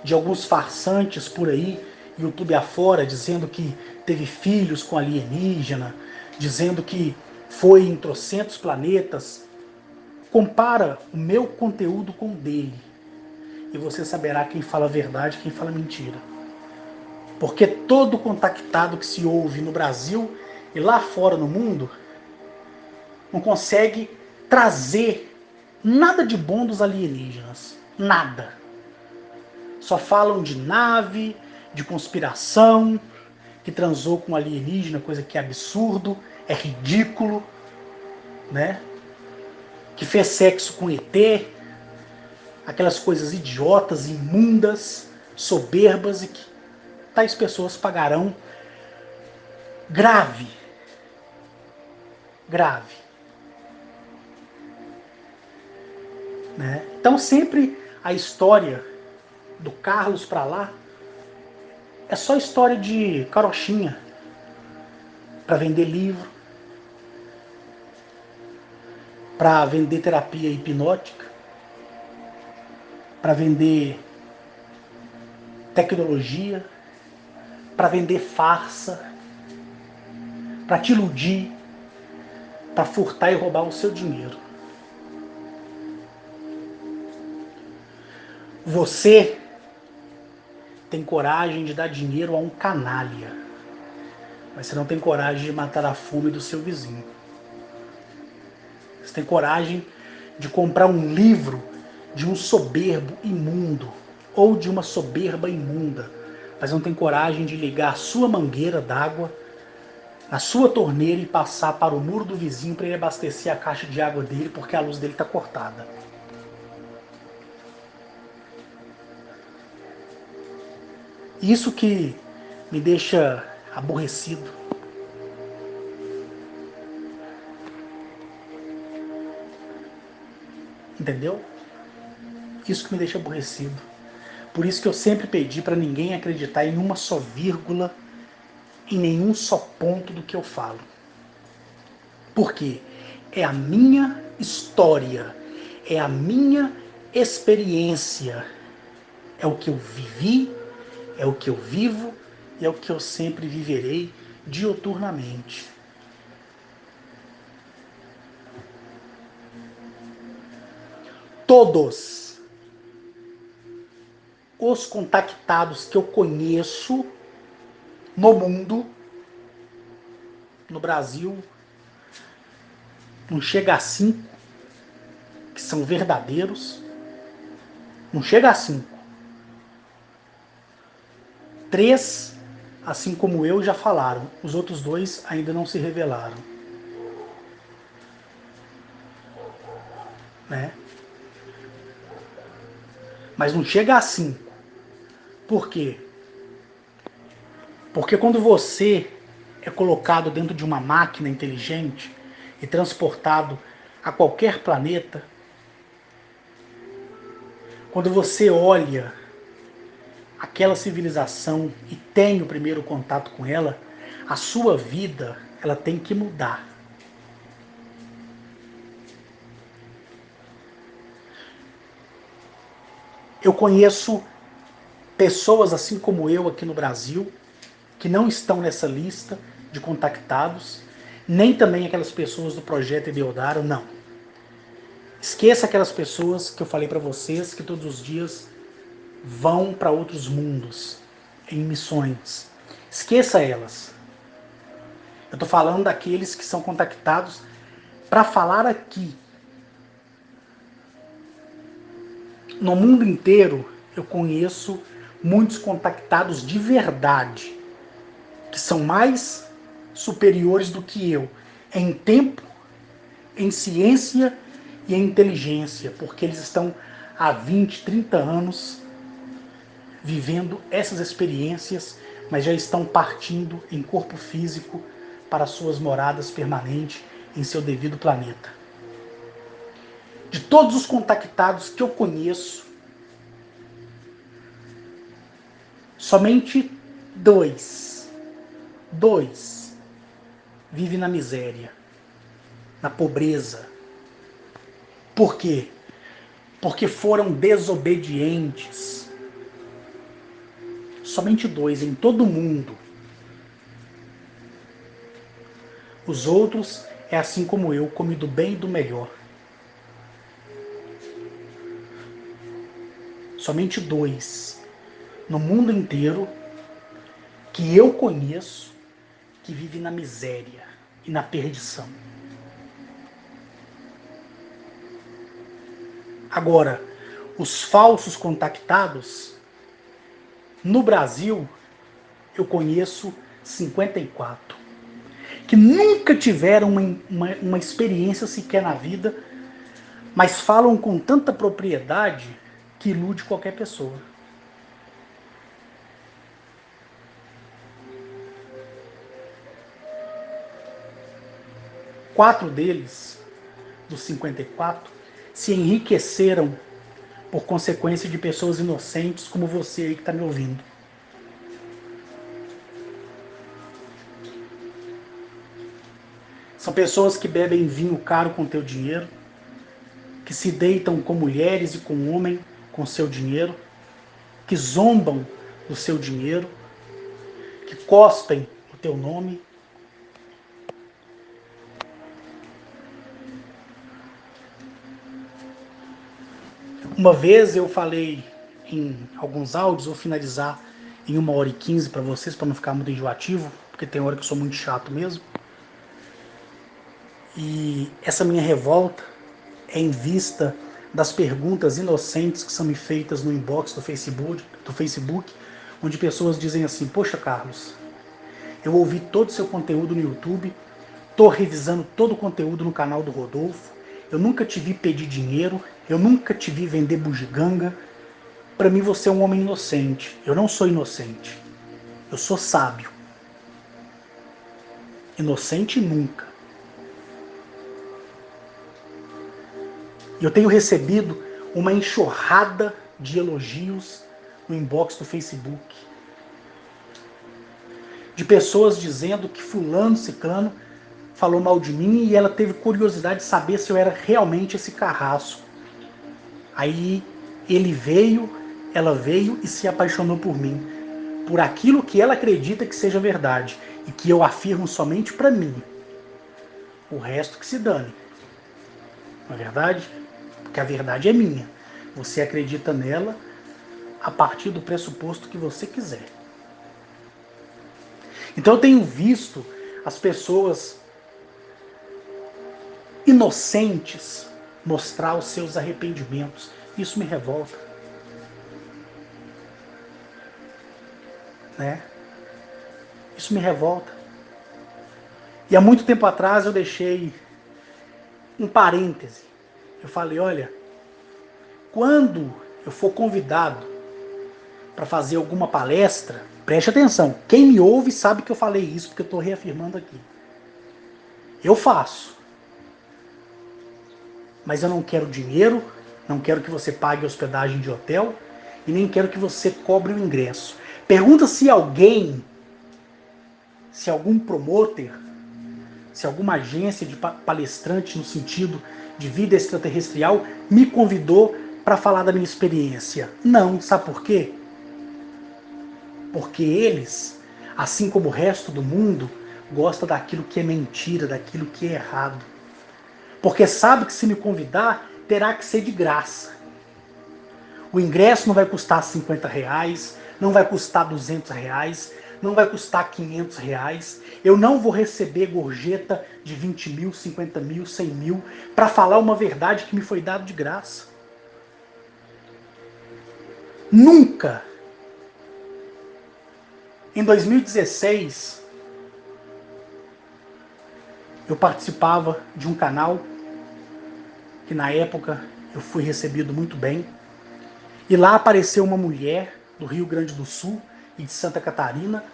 de alguns farsantes por aí, YouTube afora, dizendo que teve filhos com alienígena, dizendo que foi em trocentos planetas, compara o meu conteúdo com o dele. E você saberá quem fala a verdade e quem fala mentira. Porque todo contactado que se ouve no Brasil e lá fora no mundo não consegue trazer nada de bom dos alienígenas. Nada. Só falam de nave, de conspiração, que transou com alienígena, coisa que é absurdo, é ridículo, né? Que fez sexo com ET, aquelas coisas idiotas, imundas, soberbas, e que tais pessoas pagarão grave, grave, né? Então sempre a história do Carlos pra lá é só história de carochinha para vender livro, para vender terapia hipnótica, para vender tecnologia, para vender farsa, para te iludir, para furtar e roubar o seu dinheiro. Você tem coragem de dar dinheiro a um canalha, mas você não tem coragem de matar a fome do seu vizinho. Você tem coragem de comprar um livro de um soberbo imundo ou de uma soberba imunda, mas não tem coragem de ligar a sua mangueira d'água na sua torneira e passar para o muro do vizinho para ele abastecer a caixa de água dele porque a luz dele está cortada. Isso que me deixa aborrecido. Entendeu? Isso que me deixa aborrecido. Por isso que eu sempre pedi para ninguém acreditar em uma só vírgula, em nenhum só ponto do que eu falo. Porque é a minha história, é a minha experiência, é o que eu vivi, é o que eu vivo e é o que eu sempre viverei diuturnamente. Todos os contactados que eu conheço no mundo, no Brasil, não chega a 5, que são verdadeiros, não chega a 5. 3, assim como eu, já falaram. Os outros 2 ainda não se revelaram. Né? Mas não chega a 5. Por quê? Porque quando você é colocado dentro de uma máquina inteligente e transportado a qualquer planeta, quando você olha aquela civilização e tem o primeiro contato com ela, a sua vida ela tem que mudar. Eu conheço pessoas assim como eu aqui no Brasil que não estão nessa lista de contactados, nem também aquelas pessoas do projeto Edeodaro, não. Esqueça aquelas pessoas que eu falei para vocês que todos os dias vão para outros mundos, em missões. Esqueça elas. Eu estou falando daqueles que são contactados para falar aqui. No mundo inteiro, eu conheço muitos contactados de verdade, que são mais superiores do que eu, em tempo, em ciência e em inteligência, porque eles estão há 20, 30 anos vivendo essas experiências, mas já estão partindo em corpo físico para suas moradas permanentes em seu devido planeta. De todos os contactados que eu conheço, somente dois vivem na miséria. na pobreza. Por quê? Porque foram desobedientes. Somente 2 em todo o mundo. Os outros é assim como eu, come do bem e do melhor. Somente 2 no mundo inteiro que eu conheço que vive na miséria e na perdição. Agora, os falsos contactados, no Brasil, eu conheço 54, que nunca tiveram uma experiência sequer na vida, mas falam com tanta propriedade que ilude qualquer pessoa. Quatro deles, dos 54, se enriqueceram por consequência de pessoas inocentes como você aí que está me ouvindo. São pessoas que bebem vinho caro com teu dinheiro, que se deitam com mulheres e com homem com seu dinheiro, que zombam do seu dinheiro, que cospem o teu nome. Uma vez eu falei em alguns áudios, vou finalizar em 1h15 para vocês, para não ficar muito enjoativo, porque tem hora que eu sou muito chato mesmo. E essa minha revolta é em vista das perguntas inocentes que são me feitas no inbox do Facebook, onde pessoas dizem assim: poxa, Carlos, eu ouvi todo o seu conteúdo no YouTube, estou revisando todo o conteúdo no canal do Rodolfo, eu nunca te vi pedir dinheiro, eu nunca te vi vender bugiganga. Para mim você é um homem inocente. Eu não sou inocente, eu sou sábio. Inocente nunca. Eu tenho recebido uma enxurrada de elogios no inbox do Facebook, de pessoas dizendo que fulano, ciclano falou mal de mim e ela teve curiosidade de saber se eu era realmente esse carrasco. Aí ela veio e se apaixonou por mim, por aquilo que ela acredita que seja verdade e que eu afirmo somente para mim. O resto que se dane. Não é verdade? Porque a verdade é minha. Você acredita nela a partir do pressuposto que você quiser. Então eu tenho visto as pessoas inocentes mostrar os seus arrependimentos. Isso me revolta, né? Isso me revolta. E há muito tempo atrás eu deixei um parêntese. Eu falei, olha, quando eu for convidado para fazer alguma palestra, preste atenção. Quem me ouve sabe que eu falei isso, porque eu estou reafirmando aqui. Eu faço. Mas eu não quero dinheiro, não quero que você pague hospedagem de hotel e nem quero que você cobre o ingresso. Pergunta se alguém, se algum promotor, se alguma agência de palestrante no sentido de vida extraterrestrial me convidou para falar da minha experiência. Não, sabe por quê? Porque eles, assim como o resto do mundo, gostam daquilo que é mentira, daquilo que é errado. Porque sabe que se me convidar, terá que ser de graça. O ingresso não vai custar R$ 50, não vai custar R$ 200, não vai custar R$ 500. Eu não vou receber gorjeta de 20 mil, 50 mil, 100 mil para falar uma verdade que me foi dada de graça. Nunca. Em 2016, eu participava de um canal que na época eu fui recebido muito bem. E lá apareceu uma mulher do Rio Grande do Sul e de Santa Catarina,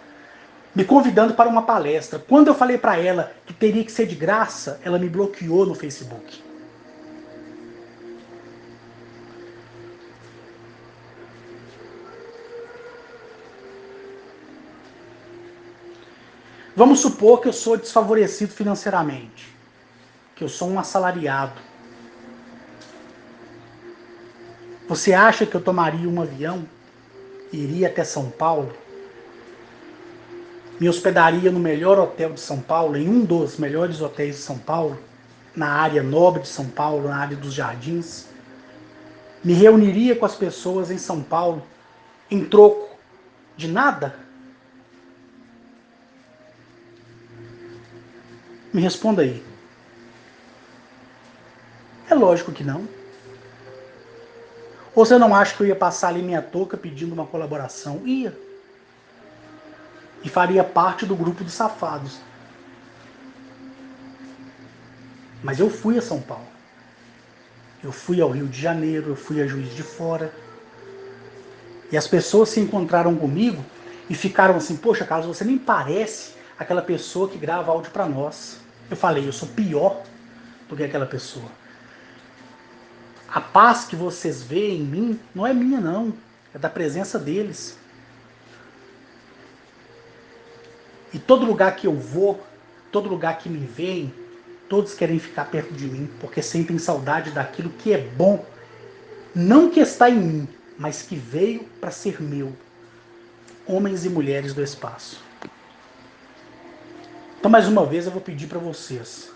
me convidando para uma palestra. Quando eu falei para ela que teria que ser de graça, ela me bloqueou no Facebook. Vamos supor que eu sou desfavorecido financeiramente. que eu sou um assalariado. Você acha que eu tomaria um avião e iria até São Paulo? Me hospedaria no melhor hotel de São Paulo, em um dos melhores hotéis de São Paulo, na área nobre de São Paulo, na área dos Jardins? Me reuniria com as pessoas em São Paulo em troco de nada? Me responda aí. É lógico que não. Ou você não acha que eu ia passar ali minha touca pedindo uma colaboração? Ia. E faria parte do grupo dos safados. Mas eu fui a São Paulo. Eu fui ao Rio de Janeiro, eu fui a Juiz de Fora. E as pessoas se encontraram comigo e ficaram assim, poxa, Carlos, você nem parece aquela pessoa que grava áudio para nós. Eu falei, eu sou pior do que aquela pessoa. A paz que vocês veem em mim não é minha, não. É da presença deles. E todo lugar que eu vou, todo lugar que me veem, todos querem ficar perto de mim, porque sentem saudade daquilo que é bom, não que está em mim, mas que veio para ser meu. Homens e mulheres do espaço. Então, mais uma vez, eu vou pedir para vocês: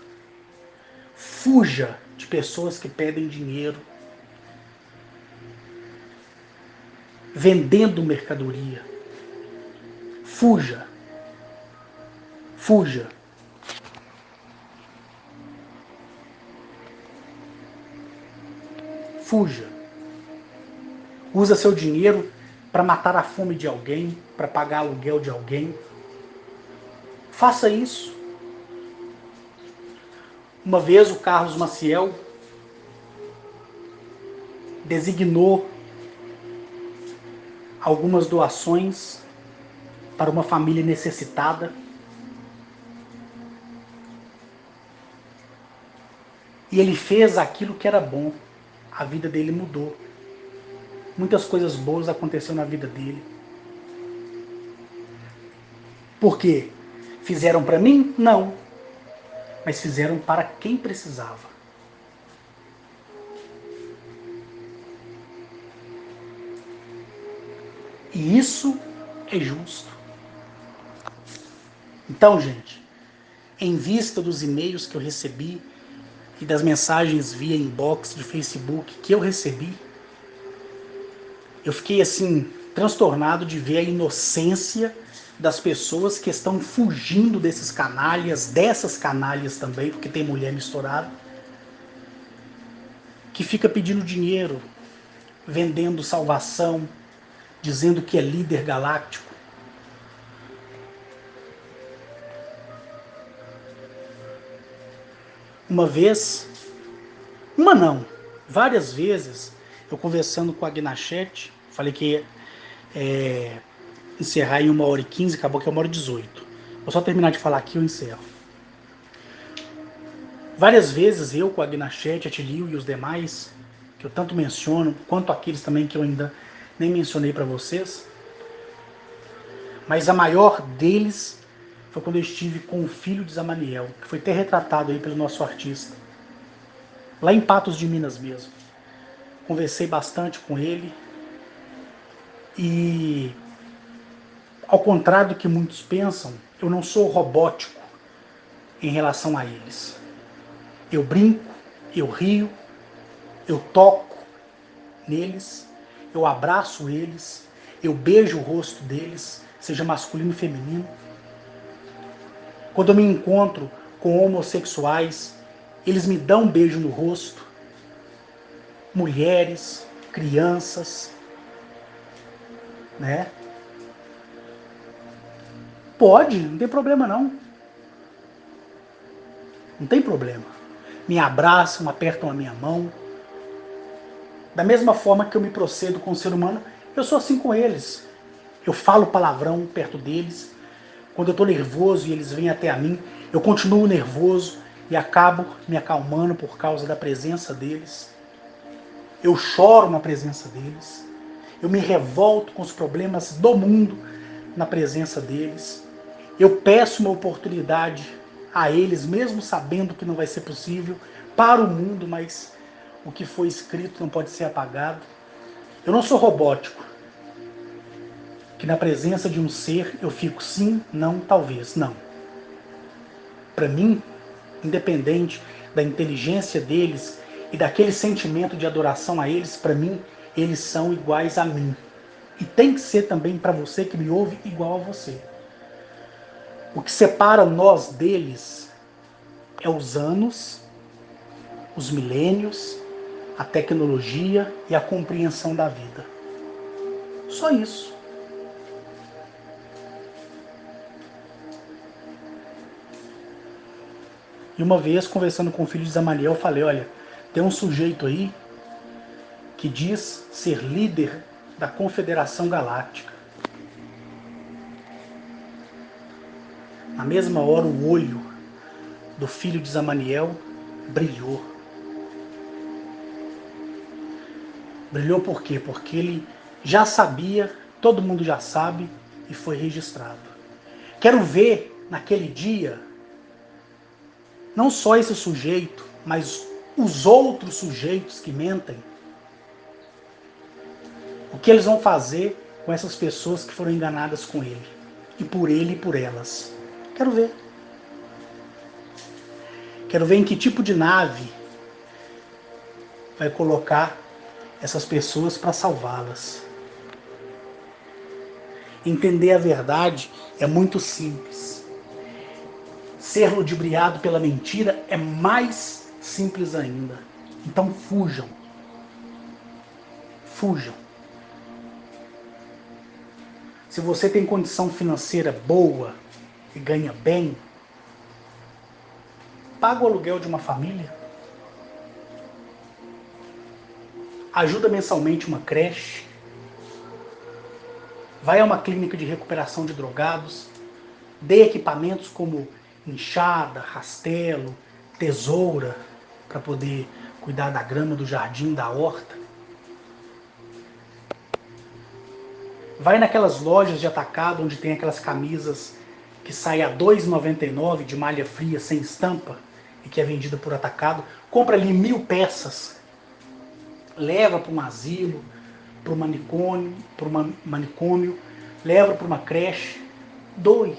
fuja de pessoas que pedem dinheiro, vendendo mercadoria. Fuja. Fuja. Fuja. Usa seu dinheiro para matar a fome de alguém, para pagar aluguel de alguém. Faça isso. Uma vez o Carlos Maciel designou algumas doações para uma família necessitada. E ele fez aquilo que era bom. A vida dele mudou. Muitas coisas boas aconteceram na vida dele. Por quê? Fizeram para mim? Não. Mas fizeram para quem precisava. E isso é justo. Então, gente, em vista dos e-mails que eu recebi e das mensagens via inbox de Facebook que eu recebi, eu fiquei assim transtornado de ver a inocência das pessoas que estão fugindo desses canalhas, dessas canalhas também, porque tem mulher misturada, que fica pedindo dinheiro, vendendo salvação, dizendo que é líder galáctico. Uma vez, uma não, várias vezes, eu conversando com a Gnachete, falei que ia encerrar em 1h15, acabou que é 1h18. Vou só terminar de falar aqui e eu encerro. Várias vezes eu com a Gnachete, a Tilio e os demais, que eu tanto menciono, quanto aqueles também que eu ainda nem mencionei para vocês, mas a maior deles foi quando eu estive com o filho de Zamaniel, que foi até retratado aí pelo nosso artista, lá em Patos de Minas mesmo. Conversei bastante com ele e, ao contrário do que muitos pensam, eu não sou robótico em relação a eles. Eu brinco, eu rio, eu toco neles, eu abraço eles, eu beijo o rosto deles, seja masculino ou feminino. Quando eu me encontro com homossexuais, eles me dão um beijo no rosto. Mulheres, crianças, né? Pode, não tem problema não. Não tem problema. Me abraçam, apertam a minha mão. Da mesma forma que eu me procedo com o ser humano, eu sou assim com eles. Eu falo palavrão perto deles. Quando eu estou nervoso e eles vêm até a mim, eu continuo nervoso e acabo me acalmando por causa da presença deles. Eu choro na presença deles. Eu me revolto com os problemas do mundo na presença deles. Eu peço uma oportunidade a eles, mesmo sabendo que não vai ser possível para o mundo, mas o que foi escrito não pode ser apagado. Eu não sou robótico, que na presença de um ser eu fico sim, não, talvez, não. Para mim, independente da inteligência deles e daquele sentimento de adoração a eles, para mim, eles são iguais a mim. E tem que ser também para você que me ouve igual a você. O que separa nós deles é os anos, os milênios, a tecnologia e a compreensão da vida. Só isso. E uma vez, conversando com o filho de Zamaniel, eu falei, olha, tem um sujeito aí que diz ser líder da Confederação Galáctica. Na mesma hora, o olho do filho de Zamaniel brilhou. Brilhou por quê? Porque ele já sabia, todo mundo já sabe, e foi registrado. Quero ver naquele dia, não só esse sujeito, mas os outros sujeitos que mentem, o que eles vão fazer com essas pessoas que foram enganadas com ele, e por ele e por elas. Quero ver. Quero ver em que tipo de nave vai colocar essas pessoas para salvá-las. Entender a verdade é muito simples. Ser ludibriado pela mentira é mais simples ainda. Então fujam. Fujam. Se você tem condição financeira boa e ganha bem, paga o aluguel de uma família. Ajuda mensalmente uma creche. Vai a uma clínica de recuperação de drogados. Dê equipamentos como enxada, rastelo, tesoura, para poder cuidar da grama, do jardim, da horta. Vai naquelas lojas de atacado onde tem aquelas camisas que saem a R$ 2,99 de malha fria sem estampa e que é vendida por atacado. Compra ali 1.000 peças. Leva para um asilo, para um manicômio, leva para uma creche. Doe.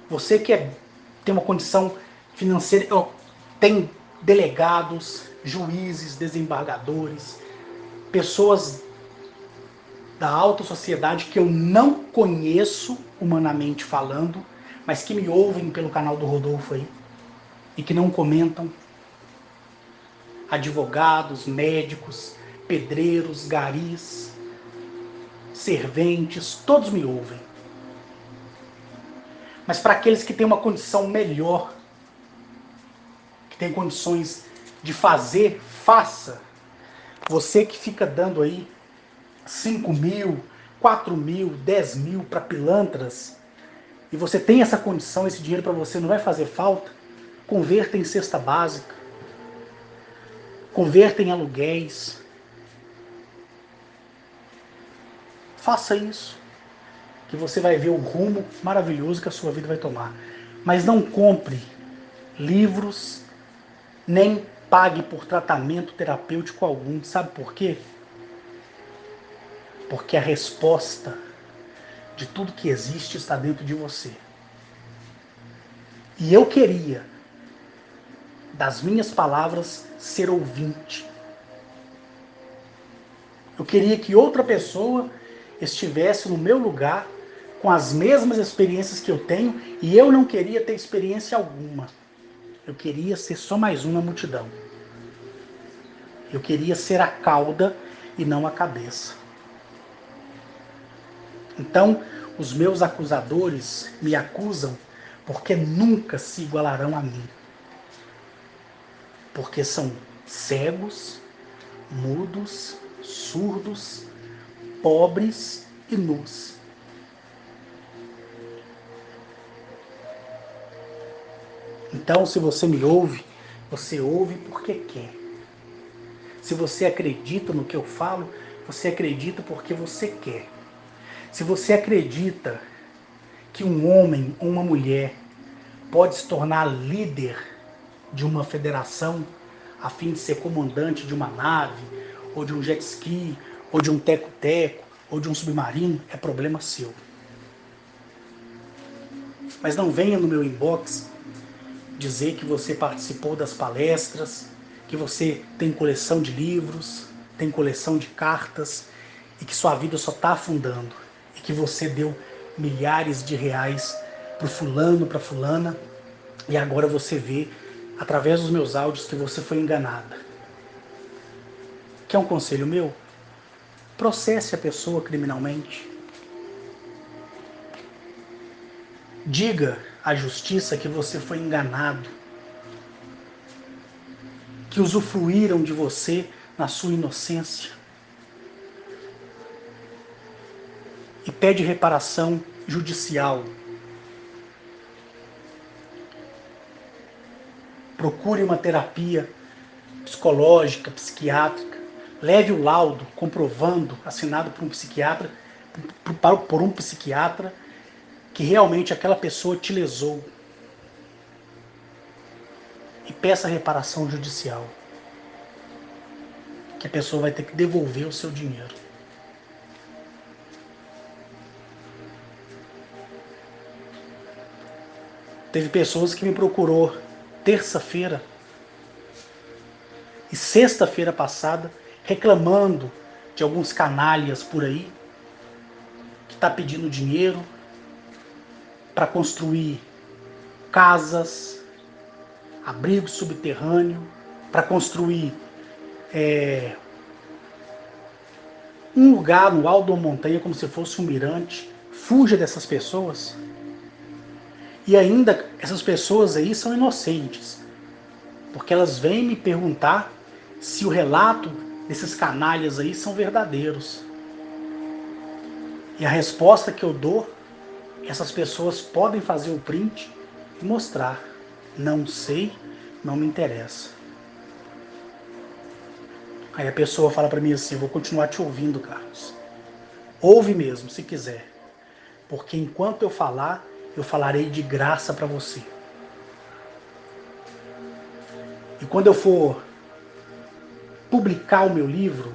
Você que tem uma condição financeira, tem delegados, juízes, desembargadores, pessoas da alta sociedade que eu não conheço humanamente falando, mas que me ouvem pelo canal do Rodolfo aí e que não comentam. Advogados, médicos, pedreiros, garis, serventes, todos me ouvem. Mas para aqueles que têm uma condição melhor, que tem condições de fazer, faça. Você que fica dando aí 5.000, 4.000, 10.000 para pilantras, e você tem essa condição, esse dinheiro para você não vai fazer falta, converta em cesta básica, converta em aluguéis. Faça isso, que você vai ver o rumo maravilhoso que a sua vida vai tomar. Mas não compre livros, nem pague por tratamento terapêutico algum. Sabe por quê? Porque a resposta de tudo que existe está dentro de você. E eu queria, das minhas palavras, ser ouvinte. Eu queria que outra pessoa estivesse no meu lugar com as mesmas experiências que eu tenho, e eu não queria ter experiência alguma. Eu queria ser só mais um na multidão. Eu queria ser a cauda e não a cabeça. Então, os meus acusadores me acusam porque nunca se igualarão a mim. Porque são cegos, mudos, surdos, pobres e nus. Então, se você me ouve, você ouve porque quer. Se você acredita no que eu falo, você acredita porque você quer. Se você acredita que um homem ou uma mulher pode se tornar líder de uma federação a fim de ser comandante de uma nave, ou de um jet ski, ou de um teco-teco, ou de um submarino, é problema seu. Mas não venha no meu inbox dizer que você participou das palestras, que você tem coleção de livros, tem coleção de cartas, e que sua vida só está afundando, e que você deu milhares de reais para fulano, para fulana, e agora você vê, através dos meus áudios, que você foi enganada. Quer um conselho meu? Processe a pessoa criminalmente. Diga à justiça que você foi enganado, que usufruíram de você na sua inocência. E pede reparação judicial. Procure uma terapia psicológica, psiquiátrica. Leve o laudo comprovando, assinado por um psiquiatra, por um psiquiatra, que realmente aquela pessoa te lesou. E peça reparação judicial. Que a pessoa vai ter que devolver o seu dinheiro. Teve pessoas que me procurou terça-feira e sexta-feira passada reclamando de alguns canalhas por aí que está pedindo dinheiro para construir casas, abrigo subterrâneo, para construir um lugar no alto de uma montanha como se fosse um mirante. Fuja dessas pessoas. E ainda essas pessoas aí são inocentes, porque elas vêm me perguntar se o relato desses canalhas aí são verdadeiros. E a resposta que eu dou, essas pessoas podem fazer o print e mostrar. Não sei, não me interessa. Aí a pessoa fala para mim assim: eu vou continuar te ouvindo, Carlos. Ouve mesmo, se quiser. Porque enquanto eu falar, eu falarei de graça para você. E quando eu for publicar o meu livro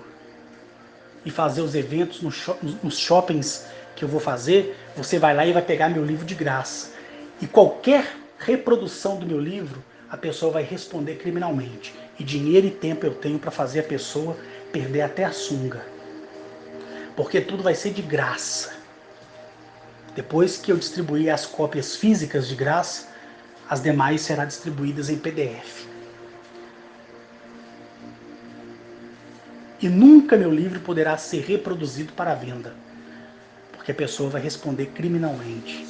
e fazer os eventos nos shoppings que eu vou fazer, você vai lá e vai pegar meu livro de graça. E qualquer reprodução do meu livro, a pessoa vai responder criminalmente. E dinheiro e tempo eu tenho para fazer a pessoa perder até a sunga. Porque tudo vai ser de graça. Depois que eu distribuir as cópias físicas de graça, as demais serão distribuídas em PDF. E nunca meu livro poderá ser reproduzido para venda, porque a pessoa vai responder criminalmente.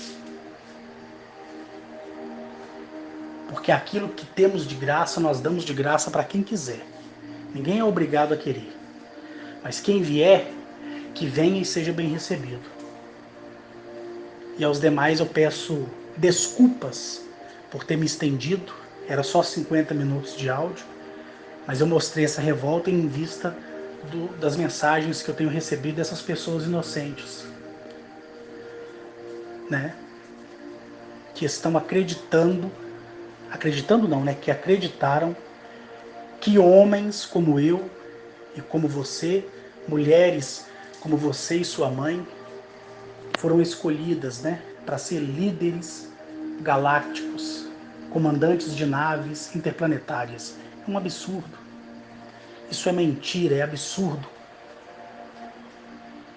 Porque aquilo que temos de graça, nós damos de graça para quem quiser. Ninguém é obrigado a querer. Mas quem vier, que venha e seja bem recebido. E aos demais eu peço desculpas por ter me estendido. Era só 50 minutos de áudio. Mas eu mostrei essa revolta em vista das mensagens que eu tenho recebido dessas pessoas inocentes, né? Que estão acreditando não, né? Que acreditaram que homens como eu e como você, mulheres como você e sua mãe, foram escolhidas, né? Para ser líderes galácticos, comandantes de naves interplanetárias. É um absurdo. Isso é mentira, é absurdo.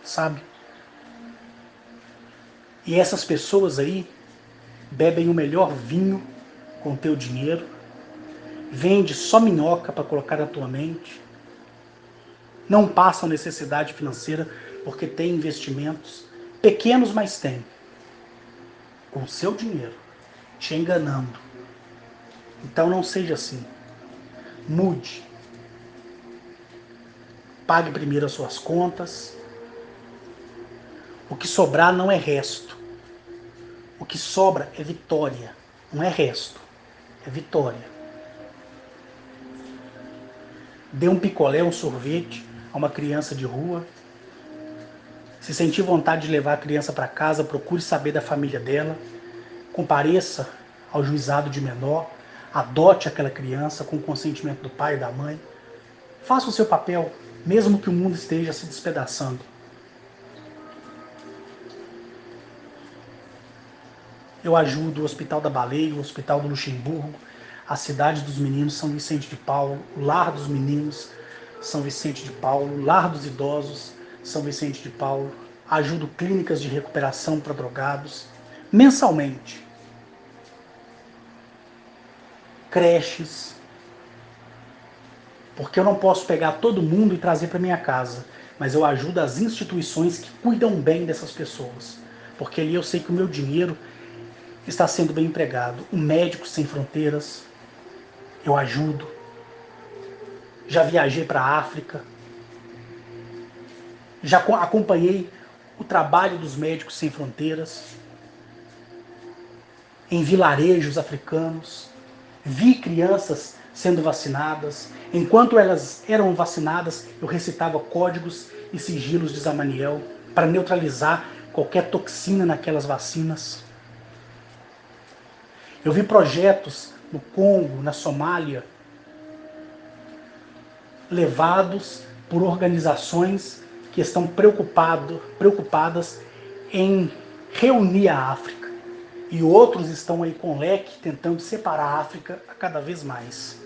Sabe? E essas pessoas aí bebem o melhor vinho com o teu dinheiro, vende só minhoca para colocar na tua mente, não passam necessidade financeira porque tem investimentos pequenos, mas tem, com o seu dinheiro, te enganando. Então não seja assim. Mude. Pague primeiro as suas contas. O que sobrar não é resto. O que sobra é vitória. Não é resto. É vitória. Dê um picolé, um sorvete a uma criança de rua. Se sentir vontade de levar a criança para casa, procure saber da família dela. Compareça ao juizado de menor, adote aquela criança com o consentimento do pai e da mãe. Faça o seu papel, mesmo que o mundo esteja se despedaçando. Eu ajudo o Hospital da Baleia, o Hospital do Luxemburgo, a Cidade dos Meninos São Vicente de Paulo, o Lar dos Meninos São Vicente de Paulo, o Lar dos Idosos São Vicente de Paulo. Ajudo clínicas de recuperação para drogados, mensalmente. Creches, porque eu não posso pegar todo mundo e trazer para minha casa, mas eu ajudo as instituições que cuidam bem dessas pessoas, porque ali eu sei que o meu dinheiro está sendo bem empregado. O Médicos Sem Fronteiras, eu ajudo. Já viajei para a África, já acompanhei o trabalho dos Médicos Sem Fronteiras em vilarejos africanos, vi crianças sendo vacinadas. Enquanto elas eram vacinadas, eu recitava códigos e sigilos de Zamaniel para neutralizar qualquer toxina naquelas vacinas. Eu vi projetos no Congo, na Somália, levados por organizações que estão preocupadas em reunir a África. E outros estão aí com leque tentando separar a África a cada vez mais.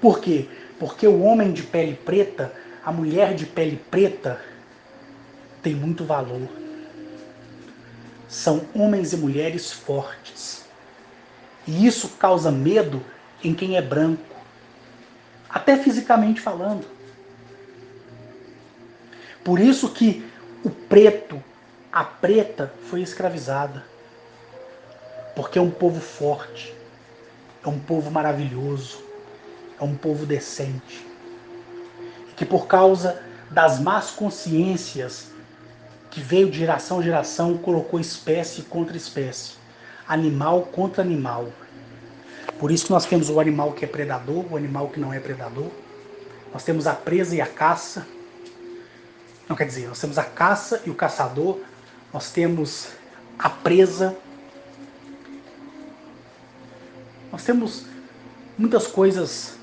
Por quê? Porque o homem de pele preta, a mulher de pele preta, tem muito valor. São homens e mulheres fortes. E isso causa medo em quem é branco, até fisicamente falando. Por isso que o preto, a preta, foi escravizada. Porque é um povo forte, é um povo maravilhoso, é um povo decente. E que por causa das más consciências que veio de geração em geração, colocou espécie contra espécie, animal contra animal. Por isso que nós temos o animal que é predador, o animal que não é predador. Nós temos a presa e a caça. Não, quer dizer, nós temos a caça e o caçador. Nós temos a presa. Nós temos muitas coisas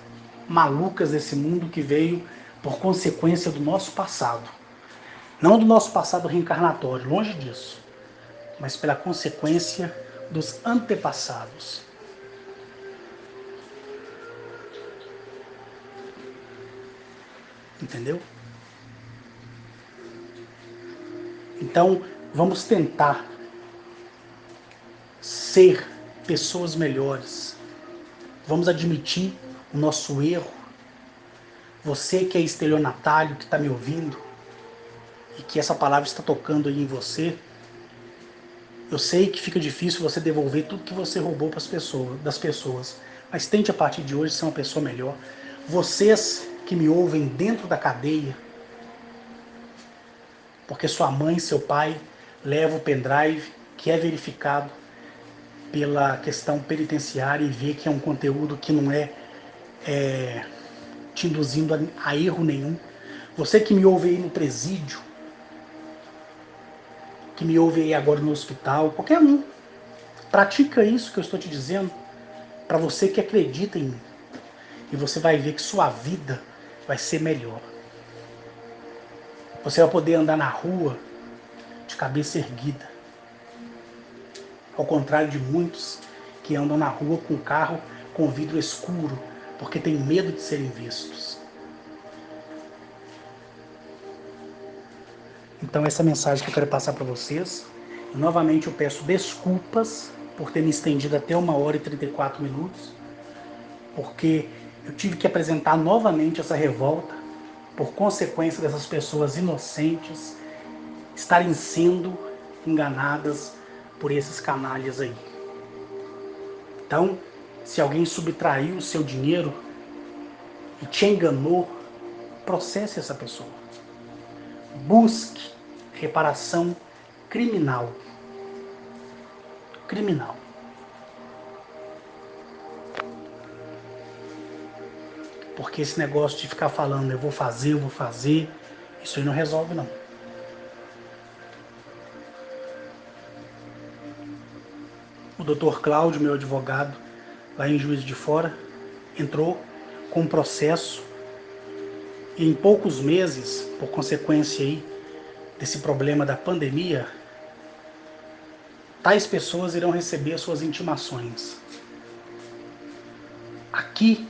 malucas desse mundo que veio por consequência do nosso passado. Não do nosso passado reencarnatório, longe disso, mas pela consequência dos antepassados. Entendeu? Então, vamos tentar ser pessoas melhores. Vamos admitir o nosso erro. Você que é estelionatário, que está me ouvindo, e que essa palavra está tocando aí em você, eu sei que fica difícil você devolver tudo que você roubou para as pessoas, das pessoas, mas tente a partir de hoje ser uma pessoa melhor. Vocês que me ouvem dentro da cadeia, porque sua mãe, seu pai leva o pendrive que é verificado pela questão penitenciária e vê que é um conteúdo que não é te induzindo a erro nenhum. Você que me ouve aí no presídio, que me ouve aí agora no hospital, qualquer um, pratica isso que eu estou te dizendo para você que acredita em mim. E você vai ver que sua vida vai ser melhor. Você vai poder andar na rua de cabeça erguida. Ao contrário de muitos que andam na rua com o carro com vidro escuro, porque tem medo de serem vistos. Então essa é a mensagem que eu quero passar para vocês. E, novamente eu peço desculpas por ter me estendido até 1 hora e 34 minutos, porque eu tive que apresentar novamente essa revolta por consequência dessas pessoas inocentes estarem sendo enganadas por esses canalhas aí. Então, se alguém subtraiu o seu dinheiro e te enganou, processe essa pessoa. Busque reparação criminal. Criminal. Porque esse negócio de ficar falando eu vou fazer, isso aí não resolve não. O doutor Cláudio, meu advogado, lá em Juiz de Fora, entrou com um processo e em poucos meses, por consequência aí desse problema da pandemia, tais pessoas irão receber suas intimações. Aqui,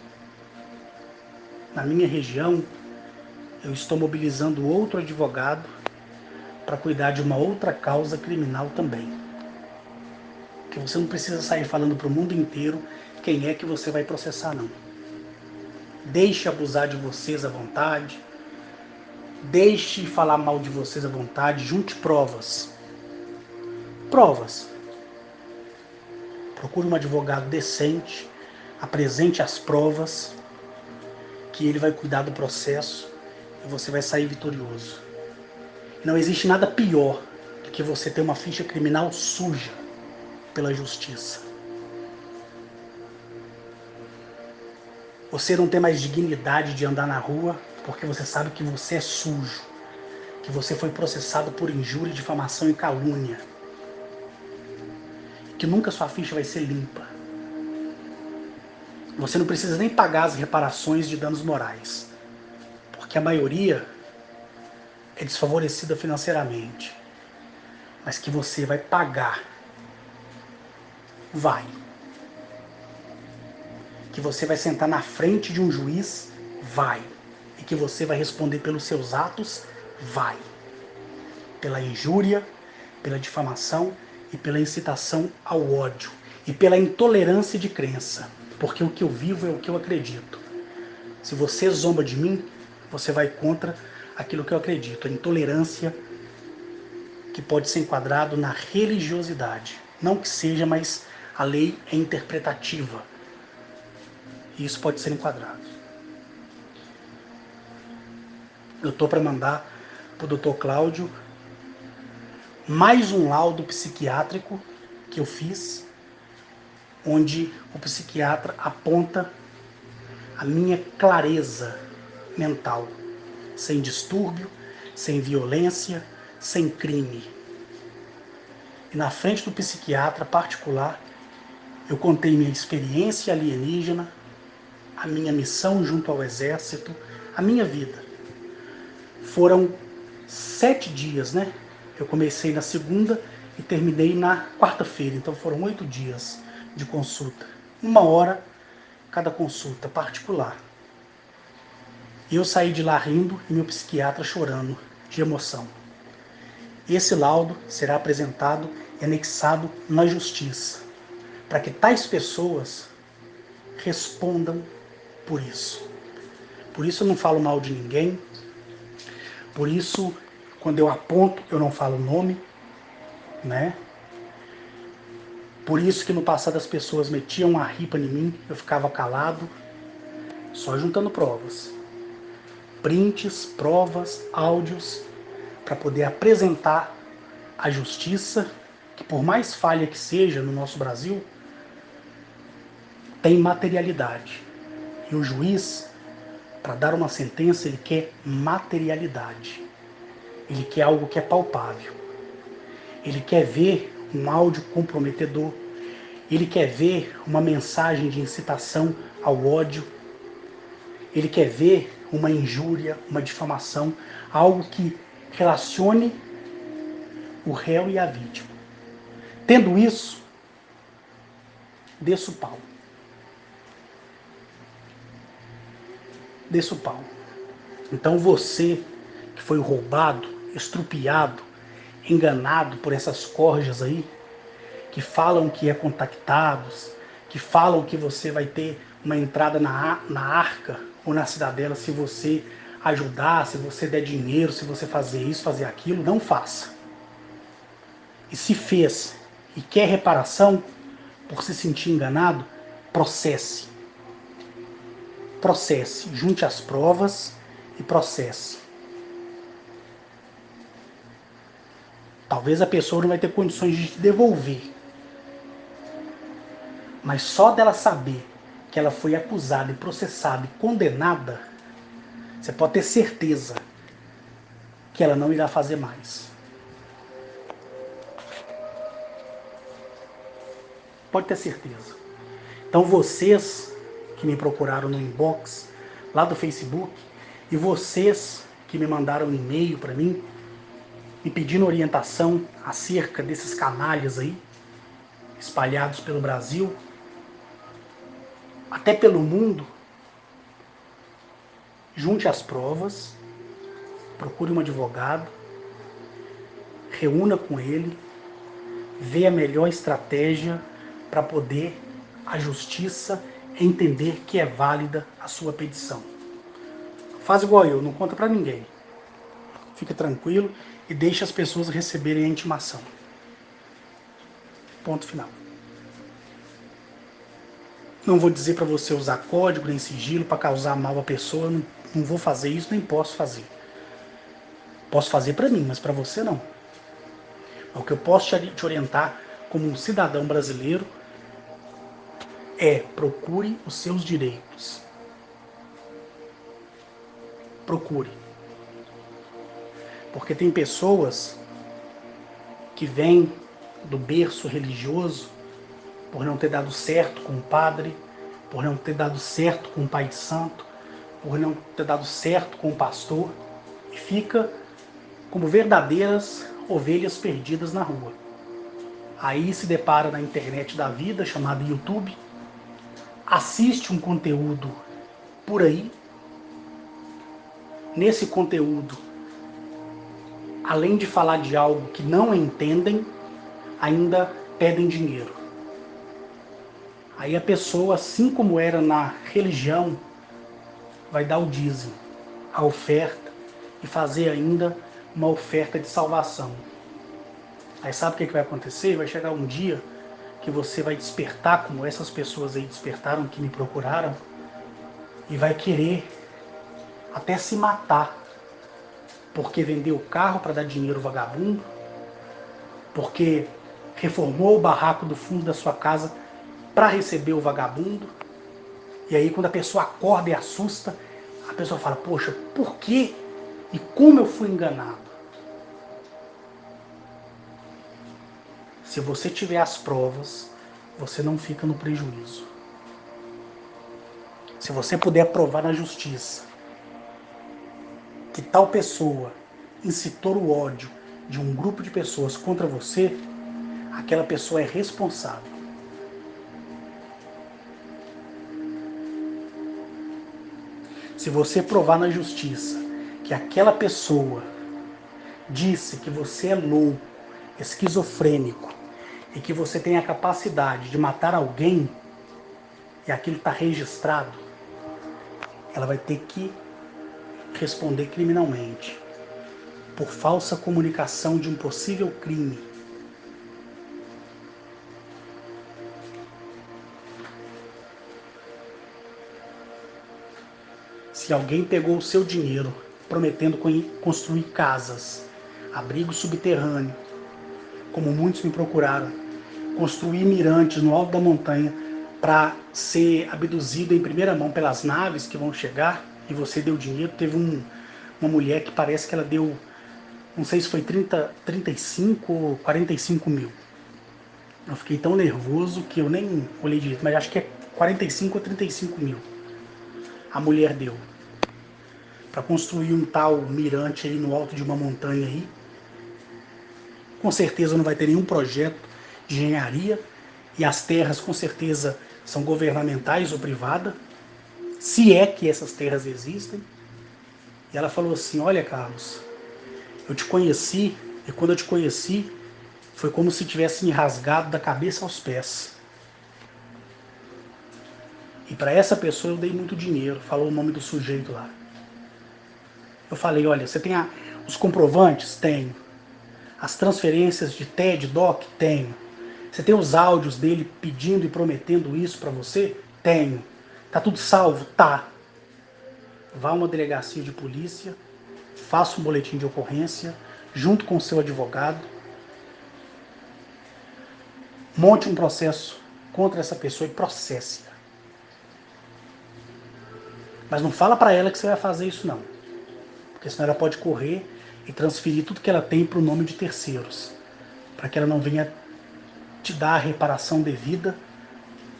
na minha região, eu estou mobilizando outro advogado para cuidar de uma outra causa criminal também. Que você não precisa sair falando para o mundo inteiro quem é que você vai processar, não. Deixe abusar de vocês à vontade, deixe falar mal de vocês à vontade, junte provas. Provas. Procure um advogado decente, apresente as provas, que ele vai cuidar do processo e você vai sair vitorioso. Não existe nada pior do que você ter uma ficha criminal suja pela justiça. Você não tem mais dignidade de andar na rua porque você sabe que você é sujo, que você foi processado por injúria, difamação e calúnia, que nunca sua ficha vai ser limpa. Você não precisa nem pagar as reparações de danos morais, porque a maioria é desfavorecida financeiramente, mas que você vai pagar, vai. Que você vai sentar na frente de um juiz, vai. E que você vai responder pelos seus atos, vai. Pela injúria, pela difamação e pela incitação ao ódio. E pela intolerância de crença. Porque o que eu vivo é o que eu acredito. Se você zomba de mim, você vai contra aquilo que eu acredito. A intolerância que pode ser enquadrado na religiosidade. Não que seja, mas a lei é interpretativa. E isso pode ser enquadrado. Eu estou para mandar para o Dr. Cláudio mais um laudo psiquiátrico que eu fiz, onde o psiquiatra aponta a minha clareza mental, sem distúrbio, sem violência, sem crime. E na frente do psiquiatra particular, eu contei minha experiência alienígena, a minha missão junto ao exército, a minha vida. Foram 7 dias, né? Eu comecei na segunda e terminei na quarta-feira, então foram 8 dias de consulta. 1 hora cada consulta particular. E eu saí de lá rindo e meu psiquiatra chorando de emoção. Esse laudo será apresentado e anexado na justiça, para que tais pessoas respondam por isso. Por isso eu não falo mal de ninguém, por isso quando eu aponto eu não falo o nome, né? Por isso que no passado as pessoas metiam a ripa em mim, eu ficava calado, só juntando provas. Prints, provas, áudios, para poder apresentar à justiça, que por mais falha que seja no nosso Brasil, tem materialidade. E o juiz, para dar uma sentença, ele quer materialidade. Ele quer algo que é palpável. Ele quer ver um áudio comprometedor. Ele quer ver uma mensagem de incitação ao ódio. Ele quer ver uma injúria, uma difamação, algo que relacione o réu e a vítima. Tendo isso, desça o pau. Desça o pau. Então você que foi roubado, estrupiado, enganado por essas corjas aí, que falam que é contactados, que falam que você vai ter uma entrada na arca ou na cidadela se você ajudar, se você der dinheiro, se você fazer isso, fazer aquilo, não faça. E se fez e quer reparação por se sentir enganado, processe. Processe, junte as provas e processe. Talvez a pessoa não vai ter condições de te devolver, mas só dela saber que ela foi acusada e processada e condenada, você pode ter certeza que ela não irá fazer mais. Pode ter certeza. Então vocês que me procuraram no inbox lá do Facebook e vocês que me mandaram um e-mail para mim me pedindo orientação acerca desses canalhas aí espalhados pelo Brasil, até pelo mundo, junte as provas, procure um advogado, reúna com ele, vê a melhor estratégia para poder a justiça entender que é válida a sua petição. Faz igual eu, não conta para ninguém. Fica tranquilo e deixe as pessoas receberem a intimação. Ponto final. Não vou dizer para você usar código nem sigilo para causar mal à pessoa. Não vou fazer isso, nem posso fazer. Posso fazer para mim, mas para você não. O que eu posso te orientar como um cidadão brasileiro é: procure os seus direitos. Procure. Porque tem pessoas que vêm do berço religioso por não ter dado certo com o padre, por não ter dado certo com o pai de santo, por não ter dado certo com o pastor, e fica como verdadeiras ovelhas perdidas na rua. Aí se depara na internet da vida, chamada YouTube, assiste um conteúdo por aí. Nesse conteúdo, além de falar de algo que não entendem, ainda pedem dinheiro. Aí a pessoa, assim como era na religião, vai dar o dízimo, a oferta, e fazer ainda uma oferta de salvação. Aí sabe o que vai acontecer? Vai chegar um dia que você vai despertar, como essas pessoas aí despertaram, que me procuraram, e vai querer até se matar, porque vendeu o carro para dar dinheiro ao vagabundo, porque reformou o barraco do fundo da sua casa para receber o vagabundo. E aí quando a pessoa acorda e assusta, a pessoa fala: poxa, por que e como eu fui enganado? Se você tiver as provas, você não fica no prejuízo. Se você puder provar na justiça que tal pessoa incitou o ódio de um grupo de pessoas contra você, aquela pessoa é responsável. Se você provar na justiça que aquela pessoa disse que você é louco, esquizofrênico e que você tem a capacidade de matar alguém, e aquilo está registrado, ela vai ter que responder criminalmente por falsa comunicação de um possível crime. Se alguém pegou o seu dinheiro prometendo construir casas, abrigo subterrâneo, como muitos me procuraram, construir mirantes no alto da montanha para ser abduzido em primeira mão pelas naves que vão chegar, e você deu dinheiro, teve uma mulher que parece que ela deu, não sei se foi 35 ou 45 mil. Eu fiquei tão nervoso que eu nem olhei direito, mas acho que é 45 ou 35 mil. A mulher deu para construir um tal mirante aí no alto de uma montanha aí. Com certeza não vai ter nenhum projeto de engenharia, e as terras com certeza são governamentais ou privadas, se é que essas terras existem. E ela falou assim: olha, Carlos, eu te conheci, e quando eu te conheci foi como se tivesse me rasgado da cabeça aos pés. E para essa pessoa eu dei muito dinheiro, falou o nome do sujeito lá. Eu falei: olha, você tem os comprovantes? Tenho. As transferências de TED, DOC? Tenho. Você tem os áudios dele pedindo e prometendo isso para você? Tenho. Tá tudo salvo? Tá. Vá a uma delegacia de polícia, faça um boletim de ocorrência, junto com o seu advogado, monte um processo contra essa pessoa e processe-a. Mas não fala para ela que você vai fazer isso não, porque senão ela pode correr e transferir tudo que ela tem para o nome de terceiros, para que ela não venha te dar a reparação devida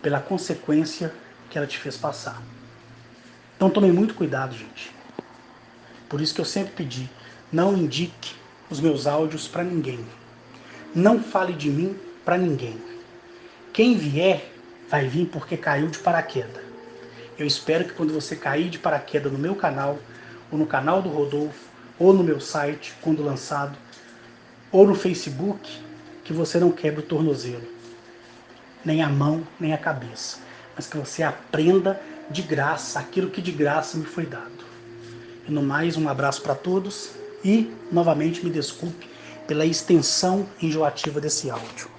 pela consequência que ela te fez passar. Então tome muito cuidado, gente. Por isso que eu sempre pedi, não indique os meus áudios para ninguém. Não fale de mim para ninguém. Quem vier, vai vir porque caiu de paraquedas. Eu espero que quando você cair de paraquedas no meu canal, ou no canal do Rodolfo, ou no meu site, quando lançado, ou no Facebook, que você não quebre o tornozelo, nem a mão, nem a cabeça, mas que você aprenda de graça aquilo que de graça me foi dado. E no mais, um abraço para todos e, novamente, me desculpe pela extensão enjoativa desse áudio.